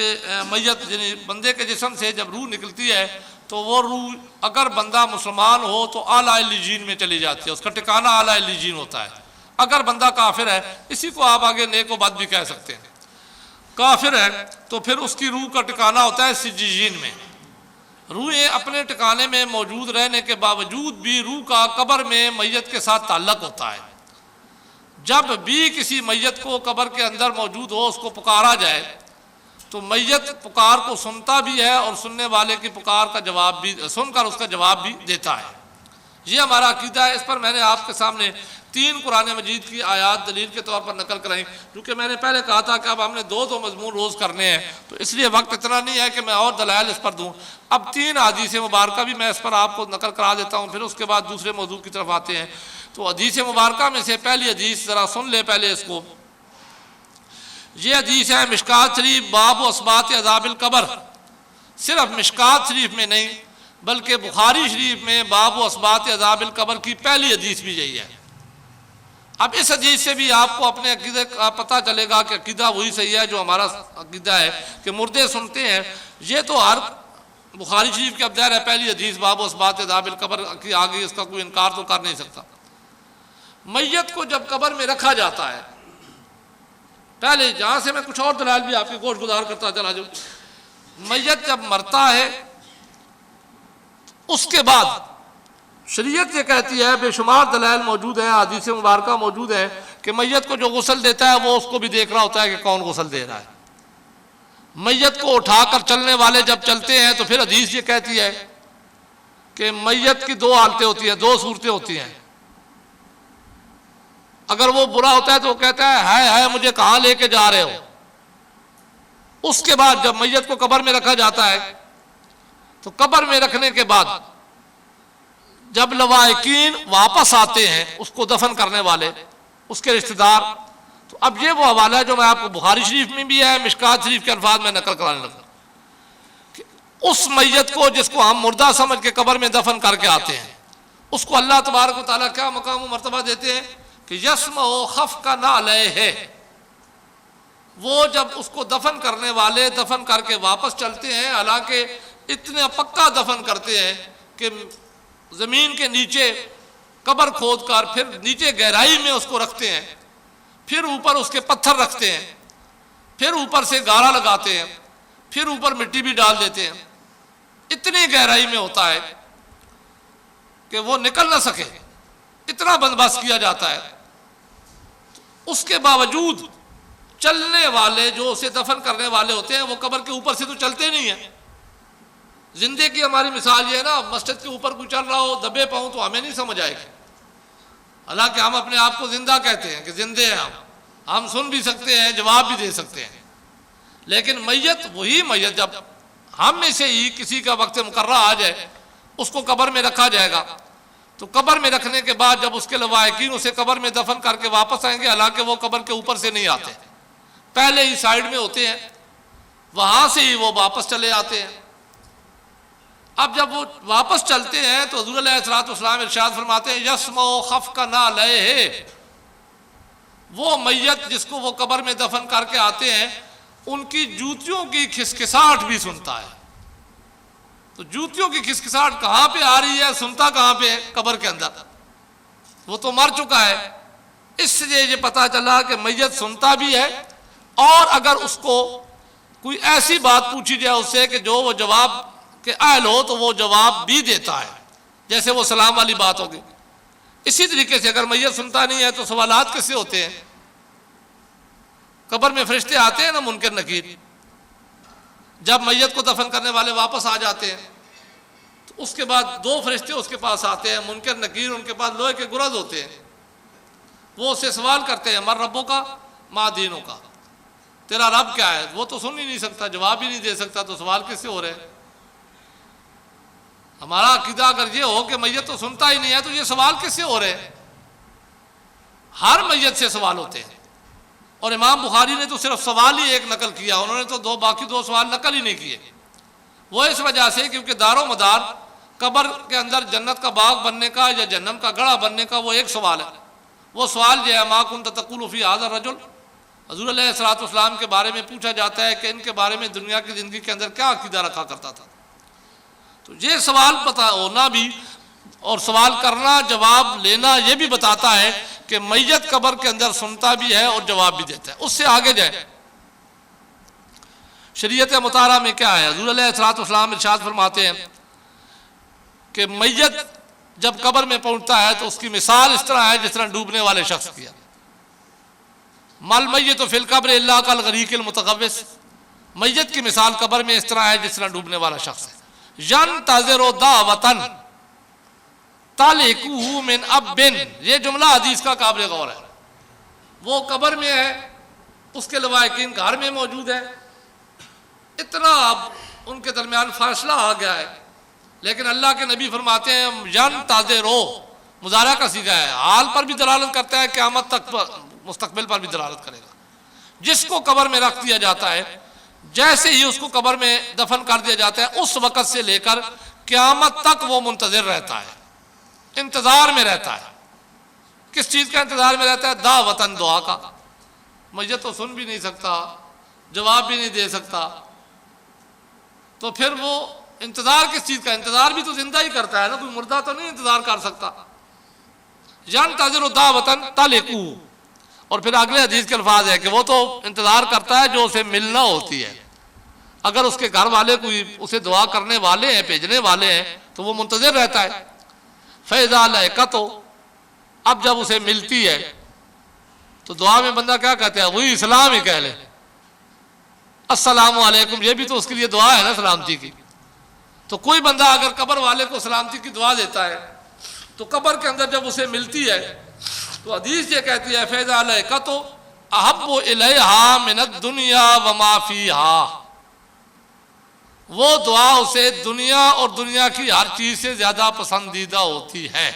یعنی بندے کے جسم سے جب روح نکلتی ہے تو وہ روح اگر بندہ مسلمان ہو تو اعلیٰ علیین میں چلی جاتی ہے، اس کا ٹھکانہ اعلیٰ علیین ہوتا ہے۔ اگر بندہ کافر ہے، اسی کو آپ آگے نیک و بد بھی کہہ سکتے ہیں، کافر ہے تو پھر اس کی روح کا ٹھکانہ ہوتا ہے سجین میں۔ روحیں اپنے ٹھکانے میں موجود رہنے کے باوجود بھی روح کا قبر میں میت کے ساتھ تعلق ہوتا ہے۔ جب بھی کسی میت کو قبر کے اندر موجود ہو، اس کو پکارا جائے تو میت پکار کو سنتا بھی ہے اور سننے والے کی پکار کا جواب بھی سن کر اس کا جواب بھی دیتا ہے۔ یہ ہمارا عقیدہ ہے۔ اس پر میں نے آپ کے سامنے تین قرآن مجید کی آیات دلیل کے طور پر نقل کرائیں، کیونکہ میں نے پہلے کہا تھا کہ اب ہم نے دو مضمون روز کرنے ہیں، تو اس لیے وقت اتنا نہیں ہے کہ میں اور دلائل اس پر دوں۔ اب تین حدیث مبارکہ بھی میں اس پر آپ کو نقل کرا دیتا ہوں، پھر اس کے بعد دوسرے موضوع کی طرف آتے ہیں۔ تو حدیث مبارکہ میں سے پہلی حدیث ذرا سن لے پہلے اس کو۔ یہ حدیث ہے مشکات شریف باب و اثبات عذاب القبر۔ صرف مشکات شریف میں نہیں بلکہ بخاری شریف میں باب و اثبات عذاب القبر کی پہلی حدیث بھی یہی ہے۔ اب اس حدیث سے بھی آپ کو اپنے عقیدے کا پتہ چلے گا کہ عقیدہ وہی صحیح ہے جو ہمارا عقیدہ ہے کہ مردے سنتے ہیں۔ یہ تو ہر بخاری شریف کے اب ظاہر ہے پہلی حدیث باب و اثبات عذاب القبر کی آگے اس کا کوئی انکار تو کر نہیں سکتا۔ میت کو جب قبر میں رکھا جاتا ہے، پہلے جہاں سے میں کچھ اور دلائل بھی آپ کی گوش گزار کرتا چلا جاؤں، میت جب مرتا ہے اس کے بعد شریعت یہ کہتی ہے، بے شمار دلائل موجود ہیں، حدیث مبارکہ موجود ہیں کہ میت کو جو غسل دیتا ہے وہ اس کو بھی دیکھ رہا ہوتا ہے کہ کون غسل دے رہا ہے۔ میت کو اٹھا کر چلنے والے جب چلتے ہیں تو پھر حدیث یہ کہتی ہے کہ میت کی دو حالتیں ہوتی ہیں، دو صورتیں ہوتی ہیں۔ اگر وہ برا ہوتا ہے تو وہ کہتا ہے ہائے مجھے کہاں لے کے جا رہے ہو۔ اس کے بعد جب میت کو قبر میں رکھا جاتا ہے تو قبر میں رکھنے کے بعد جب لواحقین واپس آتے ہیں، اس کو دفن کرنے والے، اس کے رشتہ دار، تو اب یہ وہ حوالہ ہے جو میں آپ کو بخاری شریف میں بھی ہے، مشکات شریف کے الفاظ میں نقل کرانے لگا کہ اس میت کو جس کو ہم مردہ سمجھ کے قبر میں دفن کر کے آتے ہیں، اس کو اللہ تبارک و تعالیٰ کیا مقام و مرتبہ دیتے ہیں کہ یسمع خفق نعلیہ۔ وہ جب اس کو دفن کرنے والے دفن کر کے واپس چلتے ہیں، حالانکہ اتنا پکا دفن کرتے ہیں کہ زمین کے نیچے قبر کھود کر پھر نیچے گہرائی میں اس کو رکھتے ہیں، پھر اوپر اس کے پتھر رکھتے ہیں، پھر اوپر سے گارا لگاتے ہیں، پھر اوپر مٹی بھی ڈال دیتے ہیں، اتنی گہرائی میں ہوتا ہے کہ وہ نکل نہ سکے، اتنا بندوبست کیا جاتا ہے۔ اس کے باوجود چلنے والے جو اسے دفن کرنے والے ہوتے ہیں وہ قبر کے اوپر سے تو چلتے نہیں ہیں۔ زندے کی ہماری مثال یہ ہے نا، مسجد کے اوپر کوئی چل رہا ہو دبے پاؤں تو ہمیں نہیں سمجھ آئے گی، حالانکہ ہم اپنے آپ کو زندہ کہتے ہیں کہ زندے ہیں ہم سن بھی سکتے ہیں، جواب بھی دے سکتے ہیں۔ لیکن میت وہی میت جب ہم میں سے ہی کسی کا وقت مقررہ آ جائے، اس کو قبر میں رکھا جائے گا، تو قبر میں رکھنے کے بعد جب اس کے لواحقین اسے قبر میں دفن کر کے واپس آئیں گے، حالانکہ وہ قبر کے اوپر سے نہیں آتے، پہلے ہی سائیڈ میں ہوتے ہیں، وہاں سے ہی وہ واپس چلے آتے ہیں۔ اب جب وہ واپس چلتے ہیں تو حضور علیہ الصلوۃ والسلام ارشاد فرماتے ہیں یسمع خفق نعلیہ۔ وہ میت جس کو وہ قبر میں دفن کر کے آتے ہیں، ان کی جوتیوں کی کھسکھساہٹ بھی سنتا ہے۔ تو جوتیوں کی کھسکھساہٹ کہاں پہ آ رہی ہے، سنتا کہاں پہ ہے؟ قبر کے اندر، وہ تو مر چکا ہے۔ اس سے یہ پتہ چلا کہ میت سنتا بھی ہے، اور اگر اس کو کوئی ایسی بات پوچھی جائے اس سے کہ جو وہ جواب کے اہل ہو تو وہ جواب بھی دیتا ہے، جیسے وہ سلام والی بات ہوگی۔ اسی طریقے سے اگر میت سنتا نہیں ہے تو سوالات کیسے ہوتے ہیں؟ قبر میں فرشتے آتے ہیں نا منکر نکیر، جب میت کو دفن کرنے والے واپس آ جاتے ہیں تو اس کے بعد دو فرشتے اس کے پاس آتے ہیں منکر نکیر، ان کے پاس لوہے کے گرز ہوتے ہیں، وہ اس سے سوال کرتے ہیں مر ربوں کا ما دینوں کا، تیرا رب کیا ہے؟ وہ تو سن ہی نہیں سکتا، جواب ہی نہیں دے سکتا، تو سوال کس سے ہو رہے ہیں؟ ہمارا عقیدہ اگر یہ ہو کہ میت تو سنتا ہی نہیں ہے تو یہ سوال کس سے ہو رہے ہیں؟ ہر میت سے سوال ہوتے ہیں، اور امام بخاری نے تو صرف سوال ہی ایک نقل کیا، انہوں نے تو باقی دو سوال نقل ہی نہیں کیے۔ وہ اس وجہ سے کیونکہ دار و مدار قبر کے اندر جنت کا باغ بننے کا یا جہنم کا گڑھا بننے کا وہ ایک سوال ہے، وہ سوال جو ہے ما کنت تقول فی ھذا الرجل، حضور علیہ الصلوۃ والسلام کے بارے میں پوچھا جاتا ہے کہ ان کے بارے میں دنیا کی زندگی کے اندر کیا عقیدہ رکھا کرتا تھا۔ تو یہ سوال پتہ ہونا بھی اور سوال کرنا جواب لینا یہ بھی بتاتا ہے کہ میت قبر کے اندر سنتا بھی ہے اور جواب بھی دیتا ہے۔ اس سے آگے جائیں، شریعت مطالعہ میں کیا ہے؟ حضور علیہ الصلوۃ والسلام ارشاد فرماتے ہیں کہ میت جب قبر میں پہنچتا ہے تو اس کی مثال اس طرح ہے جس طرح ڈوبنے والے شخص کی ہے۔ مل میت فی القبر الا کالغریق المتغوص، میت کی مثال قبر میں اس طرح ہے جس طرح ڈوبنے والا شخص ہے۔ ینتظر دعوۃ تلقوہ من اب، یہ جملہ حدیث کا قابل غور ہے۔ وہ قبر میں ہے، اس کے لواحقین گھر میں موجود ہے، اتنا اب ان کے درمیان فاصلہ آ گیا ہے، لیکن اللہ کے نبی فرماتے ہیں ینتظرو مضارع کا صیغہ ہے، حال پر بھی دلالت کرتا ہے، قیامت تک مستقبل پر بھی دلالت کرے گا۔ جس کو قبر میں رکھ دیا جاتا ہے، جیسے ہی اس کو قبر میں دفن کر دیا جاتا ہے، اس وقت سے لے کر قیامت تک وہ منتظر رہتا ہے، انتظار میں رہتا ہے۔ کس چیز کا انتظار میں رہتا ہے؟ دعوتاً، دعا کا۔ میت تو سن بھی نہیں سکتا، جواب بھی نہیں دے سکتا، تو پھر وہ انتظار کس چیز کا؟ انتظار بھی تو زندہ ہی کرتا ہے نا، کوئی مردہ تو نہیں انتظار کر سکتا۔ ینتظر دعوتاً تلقوہ، اور پھر اگلے حدیث کے الفاظ ہے کہ وہ تو انتظار کرتا ہے جو اسے ملنا ہوتی ہے۔ اگر اس کے گھر والے کوئی اسے دعا کرنے والے ہیں، بھیجنے والے ہیں، تو وہ منتظر رہتا ہے۔ فَإِذَا لَحِقَتْهُ، اب جب اسے ملتی ہے تو دعا میں بندہ کیا کہتا ہے؟ وہی اسلام ہی کہہ لے، السلام علیکم، یہ بھی تو اس کے لیے دعا ہے نا سلامتی کی۔ تو کوئی بندہ اگر قبر والے کو سلامتی کی دعا دیتا ہے تو قبر کے اندر جب اسے ملتی ہے تو حدیث یہ کہتی ہے فَإِذَا لَحِقَتْهُ أَحَبُّ إِلَيْهَا مِنَ الدُّنْيَا وَمَا فِيهَا، وہ دعا اسے دنیا اور دنیا کی ہر چیز سے زیادہ پسندیدہ ہوتی ہے۔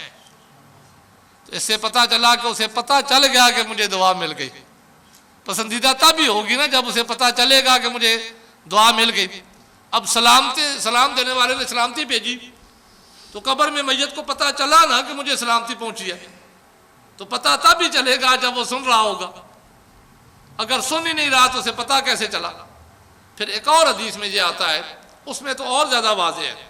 تو اس سے پتہ چلا کہ اسے پتہ چل گیا کہ مجھے دعا مل گئی۔ پسندیدہ تب ہی ہوگی نا جب اسے پتہ چلے گا کہ مجھے دعا مل گئی۔ اب سلام دینے والے نے سلامتی بھیجی تو قبر میں میت کو پتہ چلا نا کہ مجھے سلامتی پہنچی ہے، تو پتہ تب ہی چلے گا جب وہ سن رہا ہوگا۔ اگر سن ہی نہیں رہا تو اسے پتہ کیسے چلا؟ پھر ایک اور حدیث میں یہ آتا ہے، اس میں تو اور زیادہ واضح ہے۔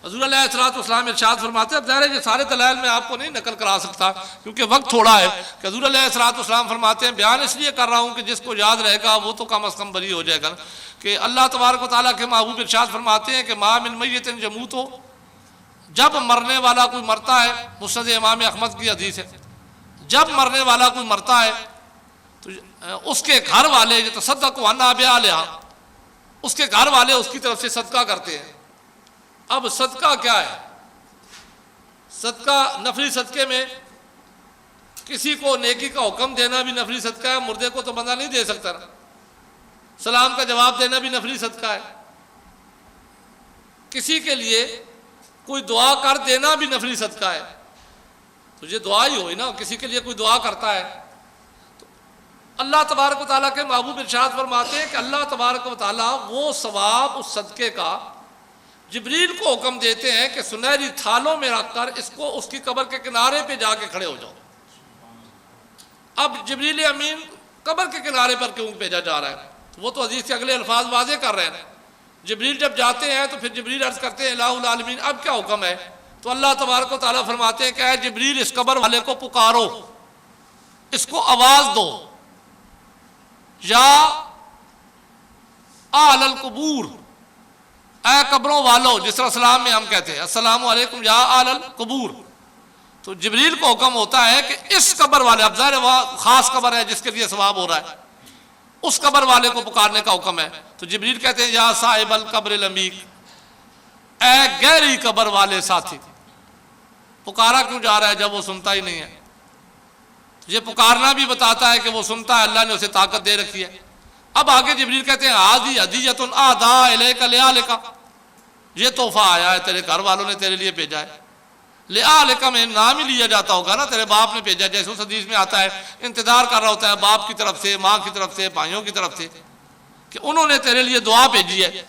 حضور علیہ الصلوۃ والسلام ارشاد فرماتے ہیں، اب ظاہر ہے یہ سارے دلائل میں آپ کو نہیں نقل کرا سکتا کیونکہ وقت تھوڑا ہے، کہ حضور علیہ الصلوۃ والسلام فرماتے ہیں، بیان اس لیے کر رہا ہوں کہ جس کو یاد رہے گا وہ تو کم از کم بری ہو جائے گا، کہ اللہ تبارک و تعالیٰ کے محبوب ارشاد فرماتے ہیں کہ ما من میت یموت، جب مرنے والا کوئی مرتا ہے، مسند امام احمد کی حدیث ہے، جب مرنے والا کوئی مرتا ہے تو اس کے گھر والے یتصدقوا عن آبائہا، اس کے گھر والے اس کی طرف سے صدقہ کرتے ہیں۔ اب صدقہ کیا ہے؟ صدقہ نفلی صدقے میں کسی کو نیکی کا حکم دینا بھی نفلی صدقہ ہے، مردے کو تو بندہ نہیں دے سکتا نا، سلام کا جواب دینا بھی نفلی صدقہ ہے، کسی کے لیے کوئی دعا کر دینا بھی نفلی صدقہ ہے، تو یہ دعا ہی ہوئی نا، کسی کے لیے کوئی دعا کرتا ہے تو اللہ تبارک و تعالیٰ کے محبوب ارشاد فرماتے ہیں کہ اللہ تبارک و تعالیٰ وہ ثواب اس صدقے کا جبریل کو حکم دیتے ہیں کہ سنہری تھالوں میں رکھ کر اس کو اس کی قبر کے کنارے پہ جا کے کھڑے ہو جاؤ۔ اب جبریل امین قبر کے کنارے پر کیوں بھیجا جا رہا ہے؟ وہ تو حدیث کے اگلے الفاظ واضح کر رہے ہیں، جبریل جب جاتے ہیں تو پھر جبریل عرض کرتے ہیں الہ العالمین اب کیا حکم ہے؟ تو اللہ تبارک و تعالیٰ فرماتے ہیں کہ اے جبریل اس قبر والے کو پکارو، اس کو آواز دو، یا اہل القبور، اے قبروں والو، جس طرح سلام میں ہم کہتے ہیں السلام علیکم یا اہل القبور، تو تو جبریل کو حکم ہوتا ہے کہ اس قبر والے، اب ظاہر وہ خاص قبر ہے جس کے لیے ثواب ہو رہا ہے، اس قبر والے کو پکارنے کا حکم ہے. تو جبریل کہتے ہیں یا صاحب القبر العمیق، اے گہری قبر والے ساتھی. پکارا کیوں جا رہا ہے جب وہ سنتا ہی نہیں ہے؟ یہ پکارنا بھی بتاتا ہے کہ وہ سنتا ہے، اللہ نے اسے طاقت دے رکھی ہے. اب آگے جبریل کہتے ہیں ہذی ہدیۃ اہدیٰ الیک لآلک، یہ تحفہ آیا ہے تیرے گھر والوں نے تیرے لیے بھیجا ہے. لآلک میں نام ہی لیا جاتا ہوگا نا، تیرے باپ نے بھیجا، جیسے اس حدیث میں آتا ہے انتظار کر رہا ہوتا ہے باپ کی طرف سے، ماں کی طرف سے، بھائیوں کی طرف سے کہ انہوں نے تیرے لیے دعا بھیجی ہے.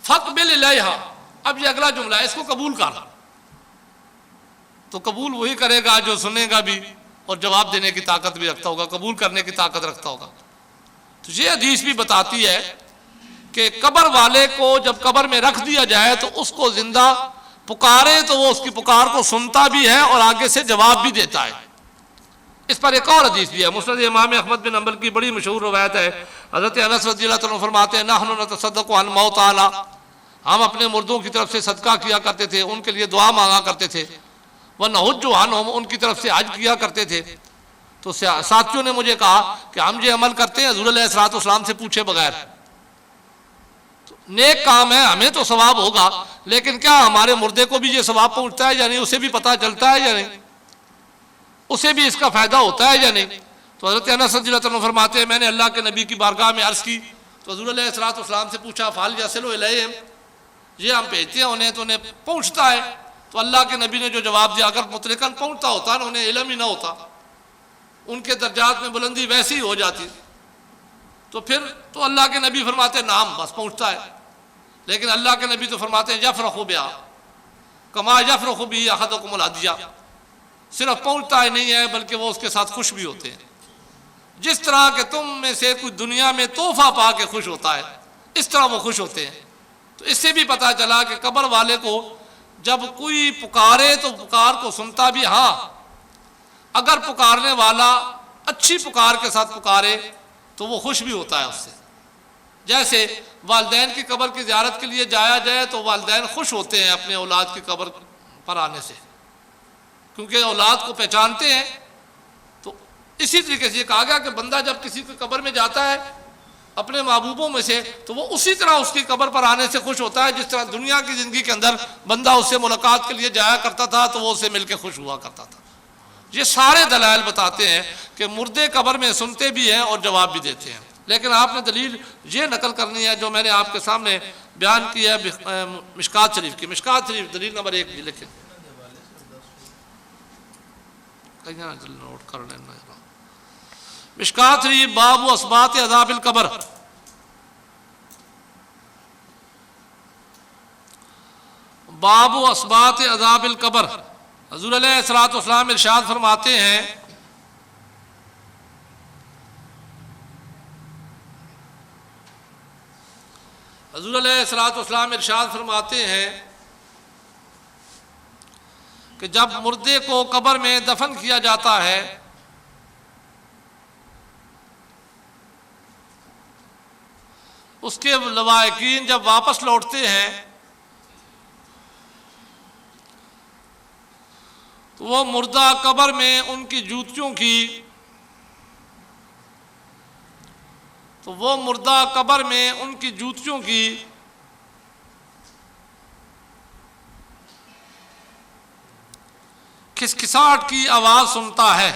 فاقبل الیہا، اب یہ اگلا جملہ ہے، اس کو قبول کر. تو قبول وہی کرے گا جو سنے گا بھی اور جواب دینے کی طاقت بھی رکھتا ہوگا، قبول کرنے کی طاقت رکھتا ہوگا. تو یہ حدیث بھی بتاتی ہے کہ قبر والے کو جب قبر میں رکھ دیا جائے تو اس کو زندہ پکارے تو وہ اس کی پکار کو سنتا بھی ہے اور آگے سے جواب بھی دیتا ہے. اس پر ایک اور حدیث بھی ہے، مسند امام احمد بن حنبل کی بڑی مشہور روایت ہے. حضرت انس رضی اللہ عنہ فرماتے ہیں نحن نتصدق عن موتانا، ہم اپنے مردوں کی طرف سے صدقہ کیا کرتے تھے، ان کے لیے دعا مانگا کرتے تھے. وَنَحُجُّ عَنْهُمْ، ان کی طرف سے حج کیا کرتے تھے. تو ساتھیوں نے مجھے کہا کہ ہم یہ عمل کرتے ہیں حضور علیہ السلام سے پوچھے بغیر. نیک کام ہے، ہمیں تو ثواب ہوگا، لیکن کیا ہمارے مردے کو بھی یہ ثواب پہنچتا ہے یا نہیں؟ اسے بھی پتہ چلتا ہے یا نہیں؟ اسے بھی اس کا فائدہ ہوتا ہے یا نہیں؟ تو حضرت انس رضی اللہ عنہ فرماتے ہیں میں نے اللہ کے نبی کی بارگاہ میں عرض کی تو حضور علیہ السلام سے پوچھا فَهَلْ يَصِلُ إِلَيْهِمْ، یہ ہم بھیجتے ہیں انہیں تو انہیں پہنچتا ہے؟ تو اللہ کے نبی نے جو جواب دیا، اگر مطلقاً پہنچتا ہوتا نا، انہیں علم ہی نہ ہوتا، ان کے درجات میں بلندی ویسی ہی ہو جاتی، تو پھر تو اللہ کے نبی فرماتے ہیں نام، بس پہنچتا ہے. لیکن اللہ کے نبی تو فرماتے ہیں یفرح بہا کما یفرح بہ احدکم الہدیہ، صرف پہنچتا ہی نہیں ہے بلکہ وہ اس کے ساتھ خوش بھی ہوتے ہیں. جس طرح کہ تم میں سے کوئی دنیا میں تحفہ پا کے خوش ہوتا ہے، اس طرح وہ خوش ہوتے ہیں. تو اس سے بھی پتہ چلا کہ قبر والے کو جب کوئی پکارے تو پکار کو سنتا بھی، ہاں اگر پکارنے والا اچھی پکار کے ساتھ پکارے تو وہ خوش بھی ہوتا ہے اس سے. جیسے والدین کی قبر کی زیارت کے لیے جایا جائے تو والدین خوش ہوتے ہیں اپنے اولاد کی قبر پر آنے سے، کیونکہ اولاد کو پہچانتے ہیں. تو اسی طریقے سے یہ کہا گیا کہ بندہ جب کسی کی قبر میں جاتا ہے اپنے محبوبوں میں سے تو وہ اسی طرح اس کی قبر پر آنے سے خوش ہوتا ہے جس طرح دنیا کی زندگی کے اندر بندہ اس سے ملاقات کے لیے جایا کرتا تھا تو وہ اس سے مل کے خوش ہوا کرتا تھا. یہ سارے دلائل بتاتے ہیں کہ مردے قبر میں سنتے بھی ہیں اور جواب بھی دیتے ہیں. لیکن آپ نے دلیل یہ نقل کرنی ہے جو میں نے آپ کے سامنے بیان کی ہے مشکات شریف کی. مشکات شریف دلیل نمبر 1 بھی لکھیں، نوٹ کر لینا. مشکات شریف باب اثبات عذاب القبر، باب اثبات عذاب القبر. حضور علیہ السلام ارشاد فرماتے ہیں حضور علیہ السلام ارشاد فرماتے ہیں کہ جب مردے کو قبر میں دفن کیا جاتا ہے اس کے لواحقین جب واپس لوٹتے ہیں تو وہ مردہ قبر میں ان کی جوتیوں کی کھسکھساہٹ کی آواز سنتا ہے.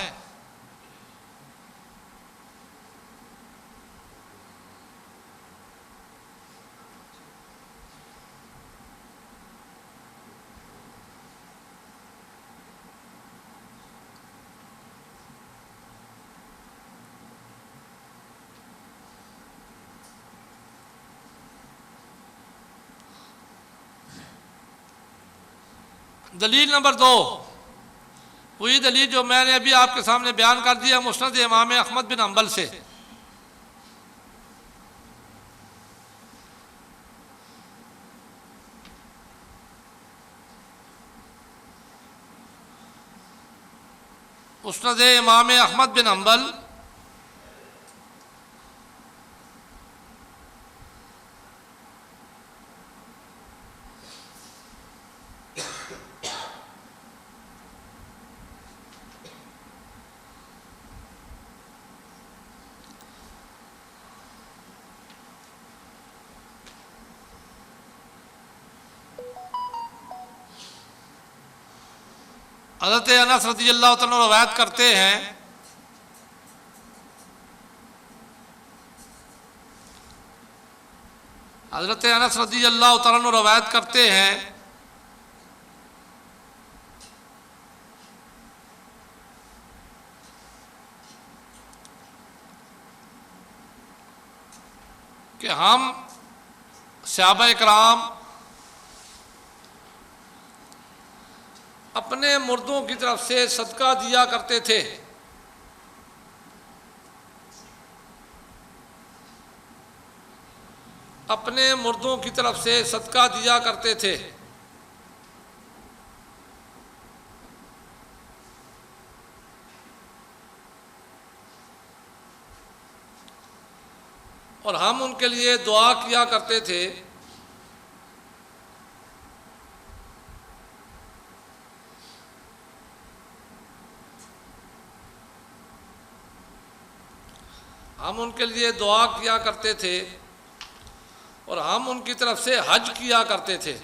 دلیل نمبر 2 وہی دلیل جو میں نے ابھی آپ کے سامنے بیان کر دیا مسند امام احمد بن حنبل سے. مسند امام احمد بن حنبل حضرت انس رضی اللہ تعالیٰ عنہ روایت کرتے ہیں حضرت انس رضی اللہ تعالیٰ عنہ روایت کرتے ہیں کہ ہم صحابہ کرام اپنے مردوں کی طرف سے صدقہ دیا کرتے تھے، اپنے مردوں کی طرف سے صدقہ دیا کرتے تھے، اور ہم ان کے لیے دعا کیا کرتے تھے۔ ہم ان کے لیے دعا کیا کرتے تھے اور ہم ان کی طرف سے حج کیا کرتے تھے۔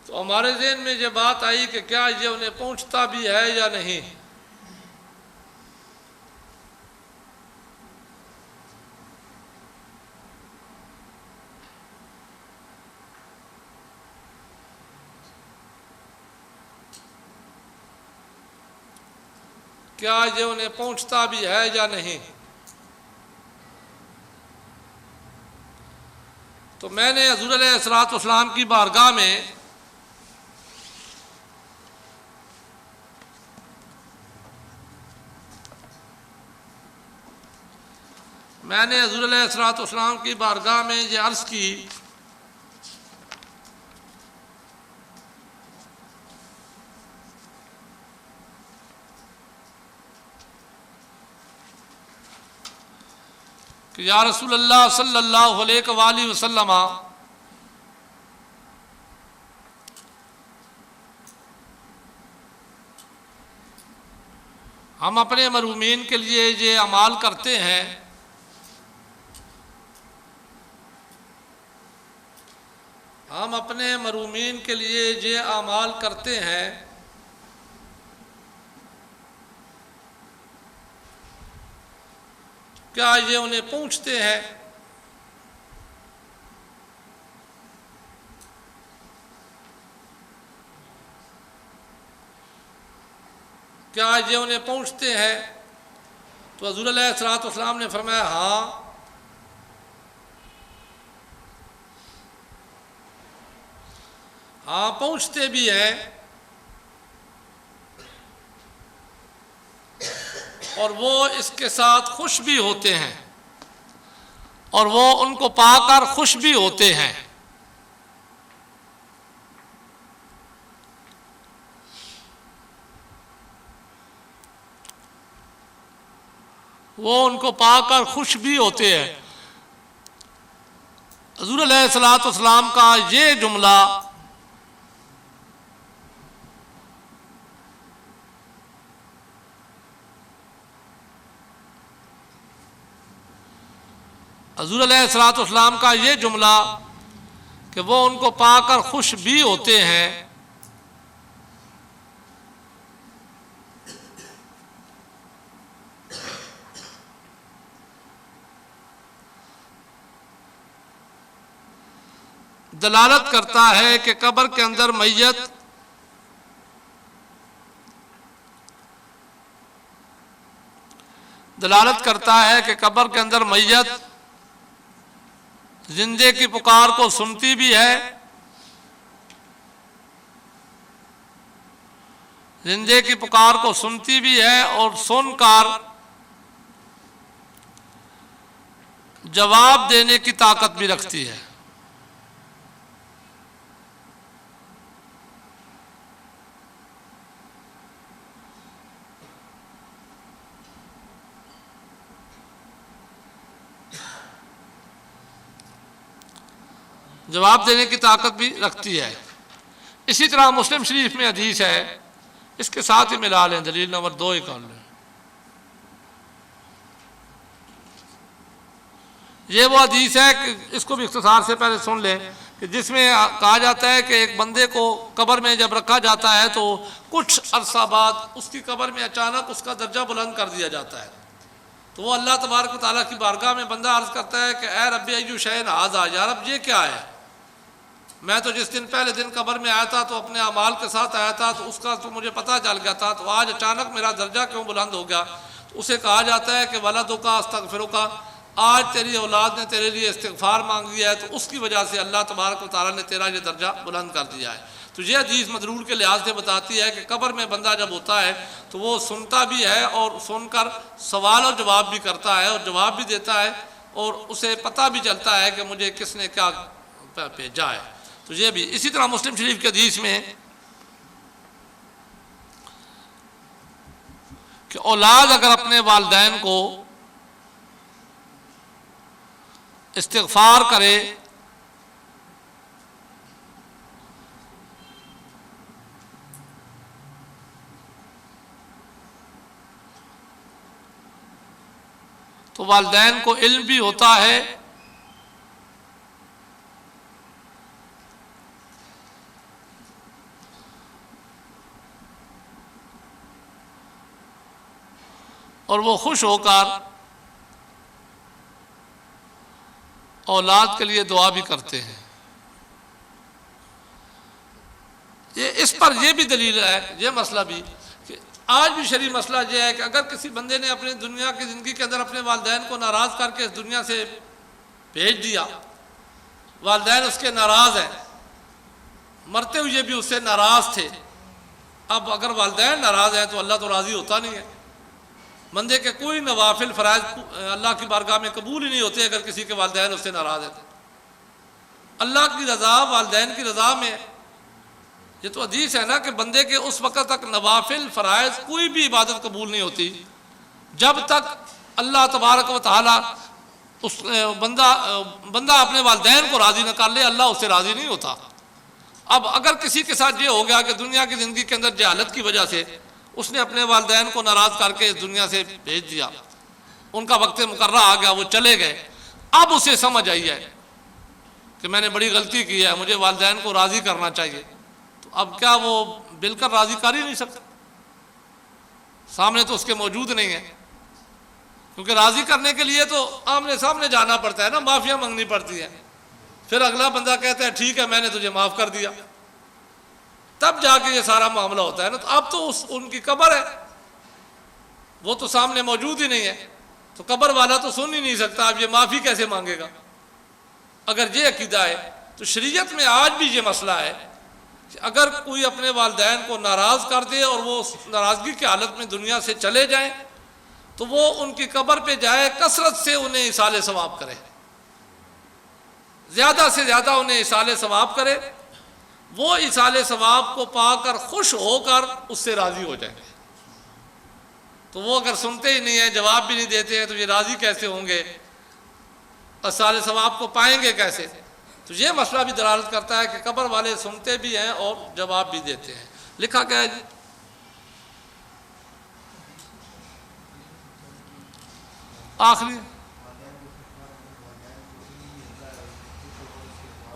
تو ہمارے ذہن میں یہ بات آئی کہ کیا یہ انہیں پہنچتا بھی ہے یا نہیں۔ کیا یہ انہیں پہنچتا بھی ہے یا نہیں۔ تو میں نے حضور علیہ الصلوۃ والسلام کی بارگاہ میں حضور علیہ الصلوۃ والسلام کی بارگاہ میں یہ عرض کی کہ یا رسول اللہ صلی اللہ علیہ وآلہ وسلم، ہم اپنے مرحومین کے لیے یہ اعمال کرتے ہیں، ہم اپنے مرحومین کے لیے یہ اعمال کرتے ہیں، کیا یہ انہیں پہنچتے ہیں؟ کیا یہ انہیں پہنچتے ہیں؟ تو حضور علیہ الصلوۃ والسلام نے فرمایا ہاں، ہاں پہنچتے بھی ہیں، اور وہ اس کے ساتھ خوش بھی ہوتے ہیں، اور وہ ان کو پا کر خوش بھی ہوتے ہیں۔ وہ ان کو پا کر خوش بھی ہوتے ہیں۔ حضور علیہ الصلوۃ والسلام کا یہ جملہ حضور علیہ الصلوۃ والسلام کا یہ جملہ کہ وہ ان کو پا کر خوش بھی ہوتے ہیں، دلالت کرتا ہے کہ قبر کے اندر میت زندے کی پکار کو سنتی بھی ہے، زندے کی پکار کو سنتی بھی ہے، اور سن کر جواب دینے کی طاقت بھی رکھتی ہے۔ جواب دینے کی طاقت بھی رکھتی ہے۔ اسی طرح مسلم شریف میں حدیث ہے، اس کے ساتھ ہی ملا لیں، دلیل نمبر 2 ہی کر لیں۔ یہ وہ حدیث ہے کہ اس کو بھی اختصار سے پہلے سن لیں، کہ جس میں کہا جاتا ہے کہ ایک بندے کو قبر میں جب رکھا جاتا ہے تو کچھ عرصہ بعد اس کی قبر میں اچانک اس کا درجہ بلند کر دیا جاتا ہے، تو وہ اللہ تبارک و تعالیٰ کی بارگاہ میں بندہ عرض کرتا ہے کہ اے رب ایو شیء ھذا، یا رب یہ کیا ہے؟ میں تو جس دن پہلے دن قبر میں آیا تھا تو اپنے اعمال کے ساتھ آیا تھا، تو اس کا تو مجھے پتہ چل گیا تھا، تو آج اچانک میرا درجہ کیوں بلند ہو گیا؟ تو اسے کہا جاتا ہے کہ ولدک استغفرک، آج تیری اولاد نے تیرے لیے استغفار مانگی ہے، تو اس کی وجہ سے اللہ تبارک و تعالیٰ نے تیرا یہ درجہ بلند کر دیا ہے۔ تو یہ حدیث مدلول کے لحاظ سے بتاتی ہے کہ قبر میں بندہ جب ہوتا ہے تو وہ سنتا بھی ہے اور سن کر سوال و جواب بھی کرتا ہے اور جواب بھی دیتا ہے، اور اسے پتہ بھی چلتا ہے کہ مجھے کس نے کیا بھیجا ہے۔ تو یہ بھی اسی طرح مسلم شریف کے حدیث میں کہ اولاد اگر اپنے والدین کو استغفار کرے تو والدین کو علم بھی ہوتا ہے اور وہ خوش ہو کر اولاد کے لیے دعا بھی کرتے ہیں۔ اس پر یہ بھی دلیل ہے، یہ مسئلہ بھی، کہ آج بھی شرعی مسئلہ یہ ہے کہ اگر کسی بندے نے اپنے دنیا کی زندگی کے اندر اپنے والدین کو ناراض کر کے اس دنیا سے بھیج دیا، والدین اس کے ناراض ہیں، مرتے ہوئے بھی اس سے ناراض تھے، اب اگر والدین ناراض ہیں تو اللہ تو راضی ہوتا نہیں ہے۔ بندے کے کوئی نوافل فرائض اللہ کی بارگاہ میں قبول ہی نہیں ہوتے اگر کسی کے والدین اس سے ناراض ہیں۔ اللہ کی رضا والدین کی رضا میں، یہ تو حدیث ہے نا کہ بندے کے اس وقت تک نوافل فرائض کوئی بھی عبادت قبول نہیں ہوتی جب تک اللہ تبارک و تعالیٰ اس بندہ اپنے والدین کو راضی نہ کر لے، اللہ اس سے راضی نہیں ہوتا۔ اب اگر کسی کے ساتھ یہ ہو گیا کہ دنیا کی زندگی کے اندر جہالت کی وجہ سے اس نے اپنے والدین کو ناراض کر کے اس دنیا سے بھیج دیا، ان کا وقت مقررہ آ گیا، وہ چلے گئے، اب اسے سمجھ آئی ہے کہ میں نے بڑی غلطی کی ہے، مجھے والدین کو راضی کرنا چاہیے، تو اب کیا وہ مل کر راضی کر ہی نہیں سکتا؟ سامنے تو اس کے موجود نہیں ہے، کیونکہ راضی کرنے کے لیے تو آمنے سامنے جانا پڑتا ہے نا، معافیاں مانگنی پڑتی ہے، پھر اگلا بندہ کہتا ہے ٹھیک ہے میں نے تجھے معاف کر دیا، تب جا کے یہ سارا معاملہ ہوتا ہے نا۔ تو اب تو ان کی قبر ہے، وہ تو سامنے موجود ہی نہیں ہے، تو قبر والا تو سن ہی نہیں سکتا، اب یہ معافی کیسے مانگے گا؟ اگر یہ عقیدہ ہے تو شریعت میں آج بھی یہ مسئلہ ہے کہ اگر کوئی اپنے والدین کو ناراض کر دے اور وہ ناراضگی کی حالت میں دنیا سے چلے جائیں تو وہ ان کی قبر پہ جائے، کثرت سے انہیں ایصال ثواب کرے، زیادہ سے زیادہ انہیں ایصال ثواب کرے، وہ ایصال ثواب کو پا کر خوش ہو کر اس سے راضی ہو جائیں گے۔ تو وہ اگر سنتے ہی نہیں ہیں، جواب بھی نہیں دیتے ہیں، تو یہ راضی کیسے ہوں گے؟ ایصال ثواب کو پائیں گے کیسے؟ تو یہ مسئلہ بھی دلالت کرتا ہے کہ قبر والے سنتے بھی ہیں اور جواب بھی دیتے ہیں۔ لکھا گیا ہے جی آخری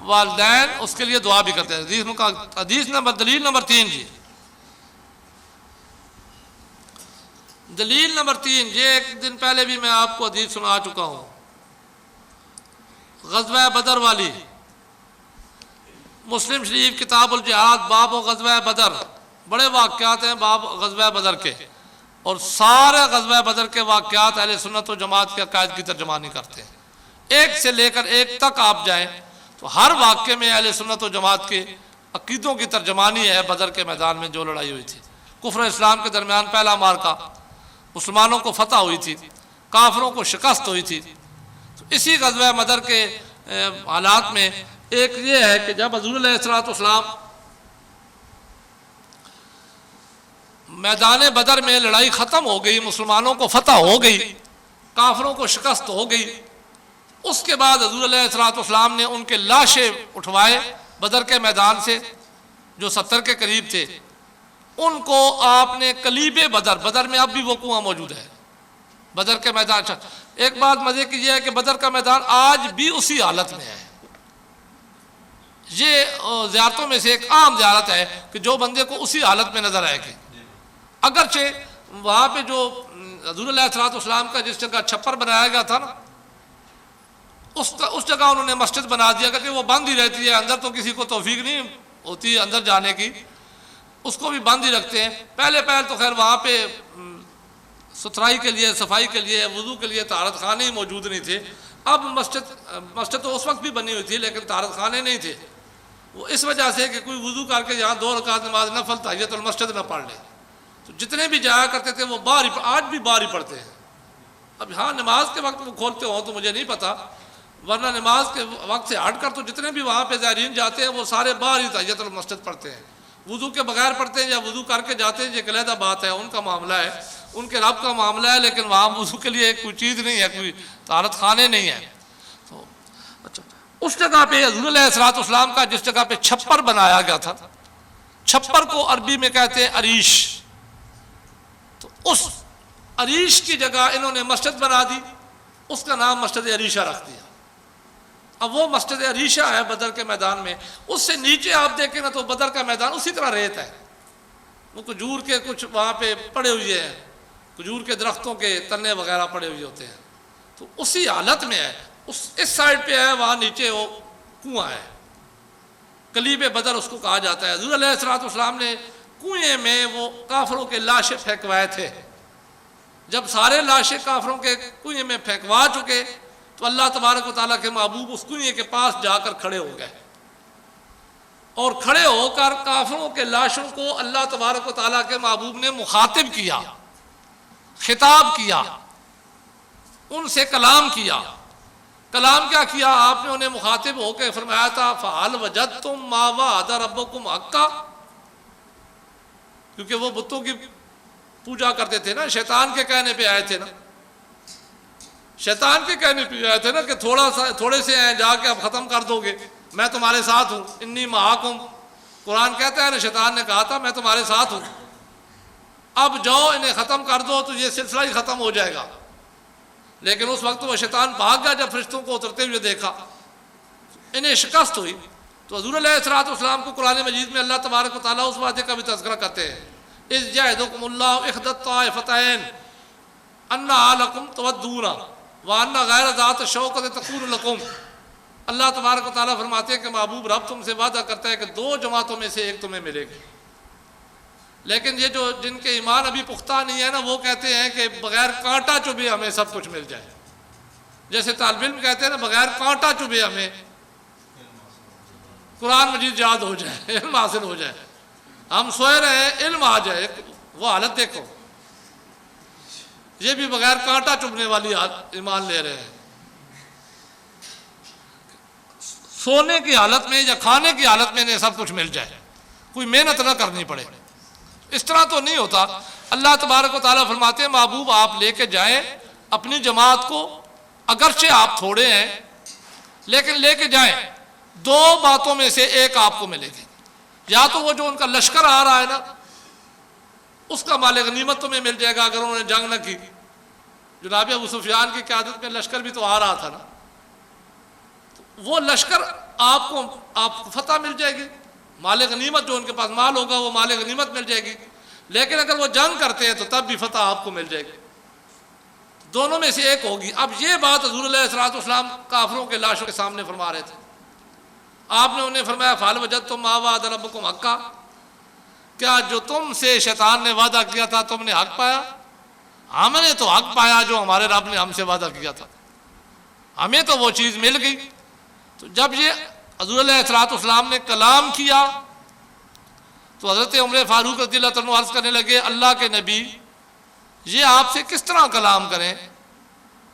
والدین اس کے لیے دعا بھی کرتے ہیں۔ حدیث نمبر دلیل نمبر 3 جی، دلیل نمبر 3، یہ ایک دن پہلے بھی میں آپ کو حدیث سنا چکا ہوں، غزوہ بدر والی، مسلم شریف کتاب الجہاد باب غزوہ بدر، بڑے واقعات ہیں باب غزوہ بدر کے، اور سارے غزوہ بدر کے واقعات اہل سنت و جماعت کے عقائد کی ترجمانی کرتے ہیں، ایک سے لے کر ایک تک آپ جائیں تو ہر واقعے میں اہل سنت و جماعت کے عقیدوں کی ترجمانی ہے۔ بدر کے میدان میں جو لڑائی ہوئی تھی، کفر اسلام کے درمیان پہلا مارکا، مسلمانوں کو فتح ہوئی تھی، کافروں کو شکست ہوئی تھی، تو اسی غزوہ بدر کے حالات میں ایک یہ ہے کہ جب حضور علیہ السلام میدان بدر میں لڑائی ختم ہو گئی، مسلمانوں کو فتح ہو گئی، کافروں کو شکست ہو گئی، اس کے بعد حضور علیہ السلام نے ان کے لاشیں اٹھوائے بدر کے میدان سے، جو 70 کے قریب تھے، ان کو آپ نے کلیب بدر میں اب بھی وہ کنواں موجود ہے، بدر کے میدان. ایک بات مزے کی یہ ہے کہ بدر کا میدان آج بھی اسی حالت میں ہے. یہ زیارتوں میں سے ایک عام زیارت ہے کہ جو بندے کو اسی حالت میں نظر آئے گی. اگرچہ وہاں پہ جو حضور علیہ السلام کا جس جگہ چھپر بنایا گیا تھا نا، اس جگہ انہوں نے مسجد بنا دیا کہ وہ بند ہی رہتی ہے، اندر تو کسی کو توفیق نہیں ہوتی اندر جانے کی، اس کو بھی بند ہی رکھتے ہیں. پہلے تو خیر وہاں پہ ستھرائی کے لیے، صفائی کے لیے، وضو کے لیے طہارت خانے ہی موجود نہیں تھے. اب مسجد تو اس وقت بھی بنی ہوئی تھی لیکن طہارت خانے نہیں تھے. وہ اس وجہ سے کہ کوئی وضو کر کے یہاں 2 رکعت نماز نفل تحیت المسجد نہ پڑھ لے. تو جتنے بھی جایا کرتے تھے وہ آج بھی باہر ہی پڑھتے ہیں. اب ہاں نماز کے وقت وہ کھولتے ہوں تو مجھے نہیں پتا، ورنہ نماز کے وقت سے ہٹ کر تو جتنے بھی وہاں پہ زائرین جاتے ہیں وہ سارے باہر ہی تحیت المسجد پڑھتے ہیں. وضو کے بغیر پڑھتے ہیں یا وضو کر کے جاتے ہیں، یہ علیحدہ بات ہے، ان کا معاملہ ہے، ان کے رب کا معاملہ ہے. لیکن وہاں وضو کے لیے کوئی چیز نہیں ہے، کوئی طہارت خانے نہیں ہے. تو اچھا، اس جگہ پہ حضور علیہ السلام کا جس جگہ پہ چھپر بنایا گیا تھا، چھپر کو عربی میں کہتے ہیں عریش. تو اس عریش کی جگہ انہوں نے مسجد بنا دی، اس کا نام مسجد عریشہ رکھ دیا. اب وہ مسجد عریشہ ہے بدر کے میدان میں. اس سے نیچے آپ دیکھیں نا تو بدر کا میدان اسی طرح ریت ہے. وہ کھجور کے کچھ وہاں پہ پڑے ہوئے ہیں، کھجور کے درختوں کے تنے وغیرہ پڑے ہوئے ہوتے ہیں. تو اسی حالت میں ہے. اس سائڈ پہ ہے، وہاں نیچے وہ کنواں ہے، کلیب بدر اس کو کہا جاتا ہے. حضور علیہ السلام نے کنویں میں وہ کافروں کے لاشیں پھینکوائے تھے. جب سارے لاشیں کافروں کے کنویں میں پھینکوا چکے تو اللہ تبارک و تعالیٰ کے محبوب اس کنویں کے پاس جا کر کھڑے ہو گئے، اور کھڑے ہو کر کافروں کے لاشوں کو اللہ تبارک و تعالیٰ کے محبوب نے مخاطب کیا، خطاب کیا، ان سے کلام کیا. کلام کیا کیا؟ آپ نے انہیں مخاطب ہو کے فرمایا تھا فَهَلْ وَجَدْتُمْ مَا وَعَدَ رَبُّكُمْ حَقًّا. کیونکہ وہ بتوں کی پوجا کرتے تھے نا، شیطان کے کہنے پہ آئے تھے نا، شیطان کے کہنے پہ آئے تھے نا کہ تھوڑے سے ہیں، جا کے اب ختم کر دو گے، میں تمہارے ساتھ ہوں، انی معاکم. قرآن کہتا ہے نا شیطان نے کہا تھا میں تمہارے ساتھ ہوں، اب جاؤ انہیں ختم کر دو تو یہ سلسلہ ہی ختم ہو جائے گا. لیکن اس وقت وہ شیطان بھاگ گیا جب فرشتوں کو اترتے ہوئے دیکھا، انہیں شکست ہوئی. تو حضور علیہ السلام کو قرآن مجید میں اللہ تبارک و تعالیٰ اس وعدے کا بھی تذکرہ کرتے ہیں، اذ یعدکم اللہ احدی الطائفتین انہا لکم تودون وان غیر ذات الشوکۃ تکون لکم. اللہ تبارک و تعالیٰ فرماتے ہیں کہ محبوب رب تم سے وعدہ کرتا ہے کہ 2 جماعتوں میں سے ایک تمہیں ملے گی. لیکن یہ جو جن کے ایمان ابھی پختہ نہیں ہے نا، وہ کہتے ہیں کہ بغیر کانٹا چبھے ہمیں سب کچھ مل جائے. جیسے طالب علم کہتے ہیں نا بغیر کانٹا چبھے ہمیں قرآن مجید یاد ہو جائے، علم حاصل ہو جائے. ہم سوئے رہے ہیں علم آ جائے. وہ حالت دیکھو، یہ بھی بغیر کانٹا چبھنے والی ایمان لے رہے ہیں. سونے کی حالت میں یا کھانے کی حالت میں انہیں سب کچھ مل جائے، کوئی محنت نہ کرنی پڑے. اس طرح تو نہیں ہوتا. اللہ تبارک و تعالیٰ فرماتے ہیں محبوب آپ لے کے جائیں اپنی جماعت کو، اگرچہ آپ تھوڑے ہیں لیکن لے کے جائیں. 2 باتوں میں سے ایک آپ کو ملے گی، یا تو وہ جو ان کا لشکر آ رہا ہے نا اس کا مال غنیمت تمہیں مل جائے گا اگر انہوں نے جنگ نہ کی. جناب ابو سفیان کی قیادت میں لشکر بھی تو آ رہا تھا نا، وہ لشکر آپ کو فتح مل جائے گی، مال غنیمت جو ان کے پاس مال ہوگا وہ مال غنیمت مل جائے گی. لیکن اگر وہ جنگ کرتے ہیں تو تب بھی فتح آپ کو مل جائے گی. دونوں میں سے ایک ہوگی. اب یہ بات حضور علیہ السلام کافروں کے لاشوں کے سامنے فرما رہے تھے. آپ نے انہیں فرمایا فَهَلْ وَجَدْتُمْ مَا وَعَدَ رَبُّكُمْ حَقًّا. کیا جو تم سے شیطان نے وعدہ کیا تھا تم نے حق پایا؟ ہم نے تو حق پایا جو ہمارے رب نے ہم سے وعدہ کیا تھا، ہمیں تو وہ چیز مل گئی. تو جب یہ حضور علیہ السلام نے کلام کیا تو حضرت عمر فاروق رضی اللہ عنہ عرض کرنے لگے اللہ کے نبی یہ آپ سے کس طرح کلام کریں؟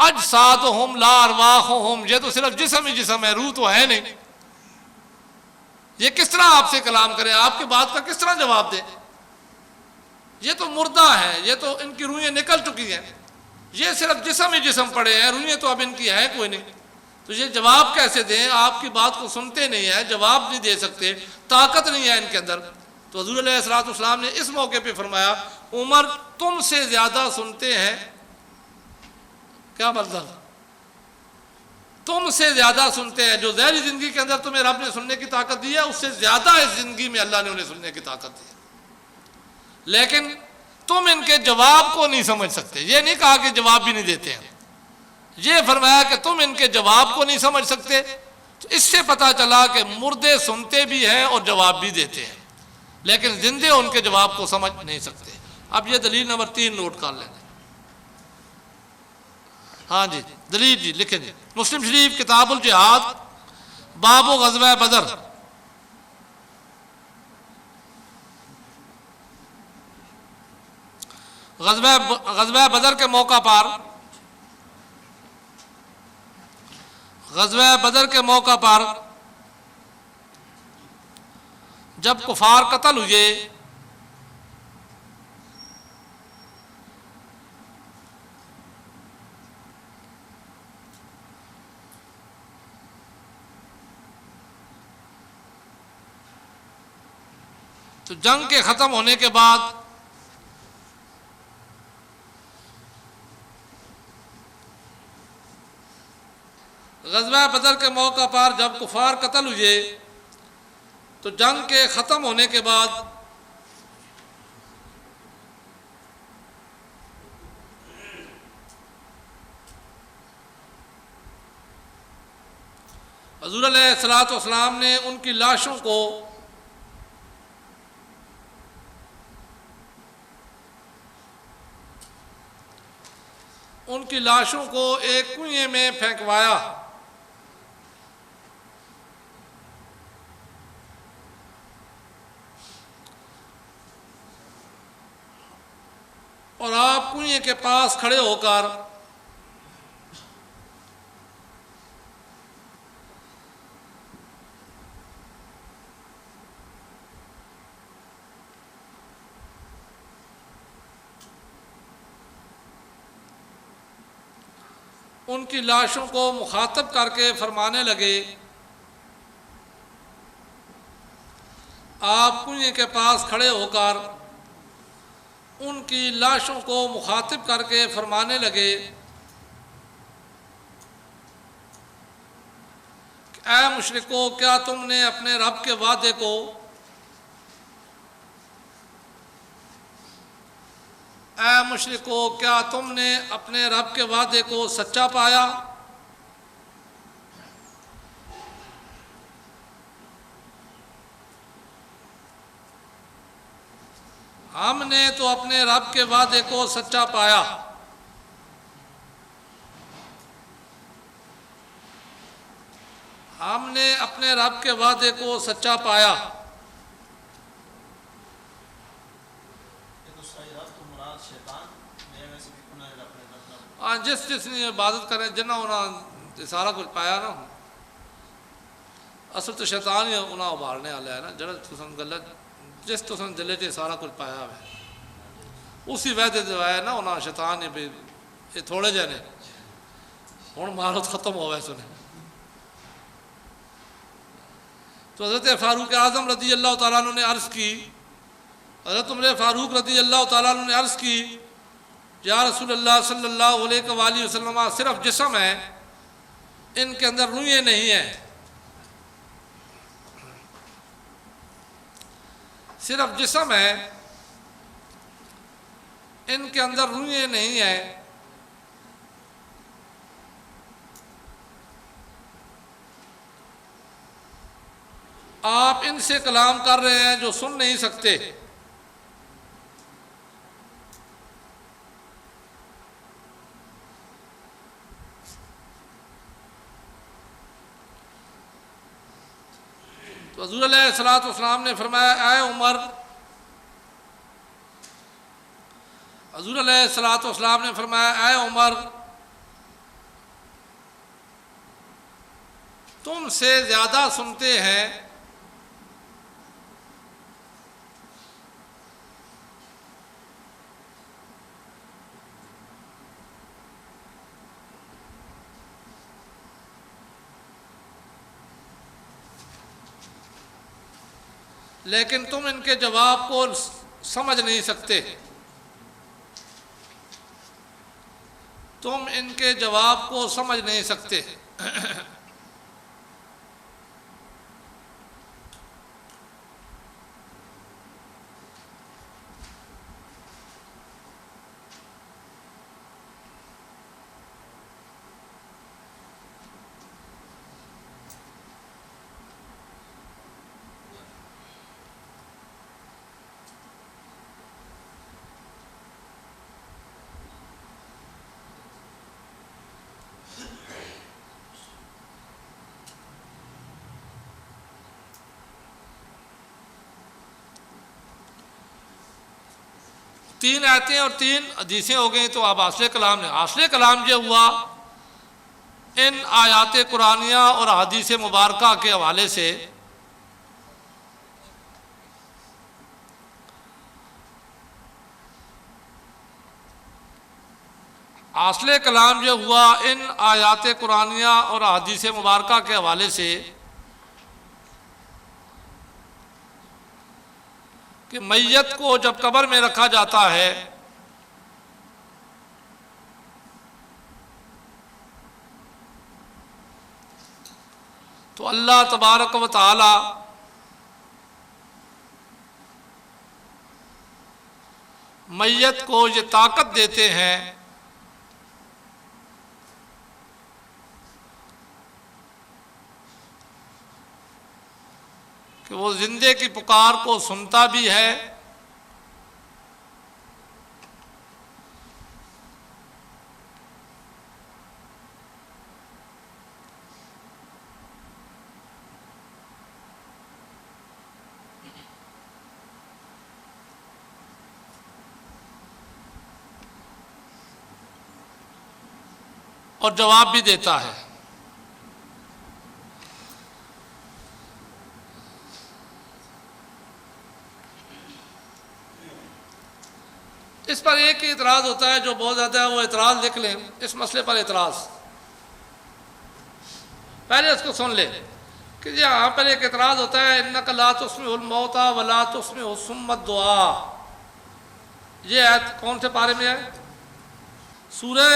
اجسادہم لا ارواحہم، یہ تو صرف جسم ہی جسم ہے، روح تو ہے نہیں. یہ کس طرح آپ سے کلام کریں؟ آپ کی بات کا کس طرح جواب دیں؟ یہ تو مردہ ہے، یہ تو ان کی روحیں نکل چکی ہیں، یہ صرف جسم ہی جسم پڑے ہیں، روحیں تو اب ان کی ہے کوئی نہیں. تو یہ جواب کیسے دیں؟ آپ کی بات کو سنتے نہیں ہیں، جواب نہیں دے سکتے، طاقت نہیں ہے ان کے اندر. تو حضور علیہ السلام نے اس موقع پہ فرمایا عمر تم سے زیادہ سنتے ہیں کیا مطلب؟ تم سے زیادہ سنتے ہیں. جو ظاہری زندگی کے اندر تمہیں رب نے سننے کی طاقت دی ہے، اس سے زیادہ اس زندگی میں اللہ نے انہیں سننے کی طاقت دی ہے. لیکن تم ان کے جواب کو نہیں سمجھ سکتے. یہ نہیں کہا کہ جواب بھی نہیں دیتے ہیں، یہ فرمایا کہ تم ان کے جواب کو نہیں سمجھ سکتے. تو اس سے پتہ چلا کہ مردے سنتے بھی ہیں اور جواب بھی دیتے ہیں، لیکن زندے ان کے جواب کو سمجھ نہیں سکتے. اب یہ دلیل نمبر 3 نوٹ کر لیں. ہاں جی دلیل جی لکھیں جی. مسلم شریف کتاب الجہاد باب و غزوہ بدر. غزوہ بدر کے موقع پر جب کفار قتل ہوئے تو جنگ کے ختم ہونے کے بعد غزوہ بدر کے موقع پر جب کفار قتل ہوئے تو جنگ کے ختم ہونے کے بعد حضور علیہ الصلوۃ والسلام نے ان کی لاشوں کو ایک کنویں میں پھینکوایا. اور آپ کنویں کے پاس کھڑے ہو کر ان کی لاشوں کو مخاطب کر کے فرمانے لگے. آپ کنویں کے پاس کھڑے ہو کر ان کی لاشوں کو مخاطب کر کے فرمانے لگے کہ اے مشرکو، کیا تم نے اپنے رب کے وعدے کو کیا تم نے اپنے رب کے وعدے کو سچا پایا؟ ہم نے تو اپنے رب کے وعدے کو سچا پایا. ہم نے اپنے رب کے وعدے کو سچا پایا. جس نے عبادت کریں جنہاں انہاں سارا کچھ پایا نا، اصل تو شیطان ہی انہاں ابھارنے والا ہے نا. جڑا تساں غلط جس تساں دلے چ سارا کچھ پایا ہے اسی وعدے دوایا نا انہاں شیطان نے بھی یہ تھوڑے جہ نے ہن مہارت ختم ہوئے سنے. تو حضرت فاروق اعظم رضی اللہ تعالیٰ عنہ نے عرض کی، حضرت عمر فاروق رضی اللہ تعالیٰ عنہ نے عرض کی، یا رسول اللہ صلی اللہ علیہ وآلہ وسلم، صرف جسم ہے، ان کے اندر روحیں نہیں ہیں. صرف جسم ہے، ان کے اندر روحیں نہیں ہیں. آپ ان سے کلام کر رہے ہیں جو سن نہیں سکتے. تو حضور علیہ الصلوۃ والسلام نے فرمایا، اے عمر، حضور علیہ الصلوۃ والسلام نے فرمایا، اے عمر، تم سے زیادہ سنتے ہیں لیکن تم ان کے جواب کو سمجھ نہیں سکتے. تم ان کے جواب کو سمجھ نہیں سکتے۔ تین آیتیں اور تین حدیثیں ہو گئیں، تو اب حاصل کلام ہے۔ حاصل کلام یہ ہوا ان آیات قرآنیہ اور حدیث مبارکہ کے حوالے سے حاصل کلام یہ ہوا ان آیات قرآنیہ اور حدیث مبارکہ کے حوالے سے کہ میت کو جب قبر میں رکھا جاتا ہے تو اللہ تبارک و تعالی میت کو یہ طاقت دیتے ہیں کہ وہ زندے کی پکار کو سنتا بھی ہے اور جواب بھی دیتا ہے۔ اس پر ایک ہی اعتراض ہوتا ہے جو بہت زیادہ ہے، وہ اعتراض لکھ لیں اس مسئلے پر اعتراض، پہلے اس کو سن لیں کہ یہاں پر ایک اعتراض ہوتا ہے انک لا تسمع الموتى ولا تسمع الصم الدعاء۔ یہ آیت کون سے پارے میں ہے؟ سورہ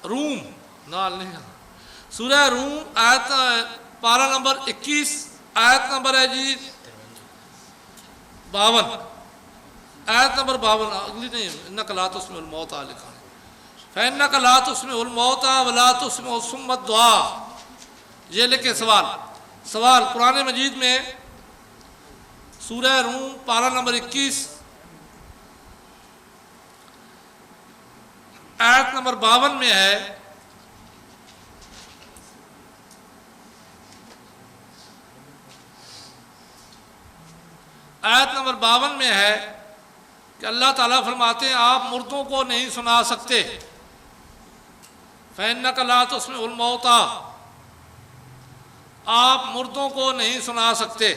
روم، نہیں، سورہ روم آیت پارہ نمبر 21 آیت نمبر ہے جی 52، آیت نمبر 52، اگلی نہیں، انک لا تسمع الموتى لکھا ہے، فانک لا تسمع الموتى ولا تسمع الصم الدعاء۔ یہ لکھے سوال قرآن مجید میں سورہ روم پارہ نمبر 21 آیت نمبر 52 میں ہے آیت نمبر 52 میں ہے کہ اللہ تعالیٰ فرماتے ہیں آپ مردوں کو نہیں سنا سکتے، فَإِنَّكَ لَا تُسْمِعُ الْمَوْتَى، آپ مردوں کو نہیں سنا سکتے۔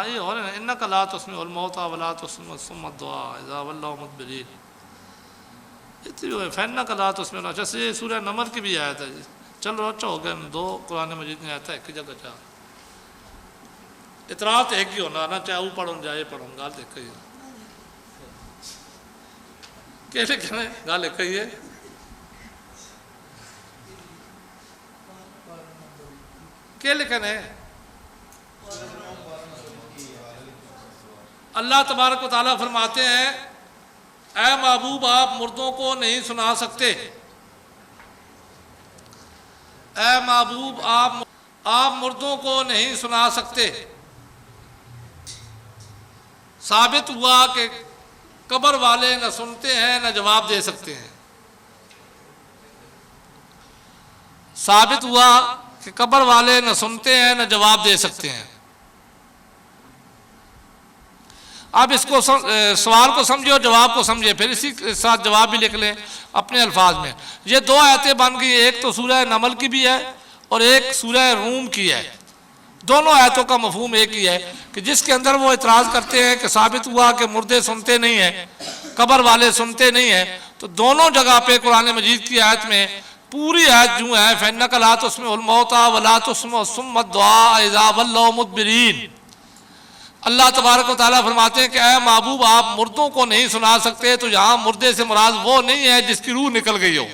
یہ ہو رہا ہے انک لا تسمع الموتى ولا تسمع الصم الدعاء اذا ولوا مدبرین، فانک لا تسمع۔ جیسے یہ سورہ نمل کی بھی آیت ہے جی، چلو اچھا ہو گیا، دو قرآن مجید میں آتا ہے ایک جگہ چاہ اعتراض ایک ہی ہونا نا، چاہے وہ پڑھوں جائے پڑھوں گا دیکھ کیسے کہنے گا لکھ ہے کیا لکھنے اللہ تبارک و تعالیٰ فرماتے ہیں اے محبوب آپ مردوں کو نہیں سنا سکتے، اے محبوب آپ مردوں کو نہیں سنا سکتے۔ ثابت ہوا کہ قبر والے نہ سنتے ہیں نہ جواب دے سکتے ہیں، ثابت ہوا کہ قبر والے نہ سنتے ہیں نہ جواب دے سکتے ہیں۔ آپ اس کو سوال کو سمجھے اور جواب کو سمجھے، پھر اسی کے ساتھ جواب بھی لکھ لیں اپنے الفاظ میں۔ یہ دو آیتیں بن گئی، ایک تو سورہ نمل کی بھی ہے اور ایک سورہ روم کی ہے۔ دونوں آیتوں کا مفہوم ایک ہی ہے کہ جس کے اندر وہ اعتراض کرتے ہیں کہ ثابت ہوا کہ مردے سنتے نہیں ہیں، قبر والے سنتے نہیں ہیں، تو دونوں جگہ پہ قرآن مجید کی آیت میں پوری آیت جو ہے فَإِنَّكَ لَا تُسْمِعُ الْمَوْتَى وَلَا تُسْمِعُ الصُّمَّ الدُّعَاءَ إِذَا وَلَّوْا مُدْبِرِينَ۔ اللہ تبارک و تعالیٰ فرماتے ہیں کہ اے محبوب آپ مردوں کو نہیں سنا سکتے، تو یہاں مردے سے مراد وہ نہیں ہے جس کی روح نکل گئی ہو،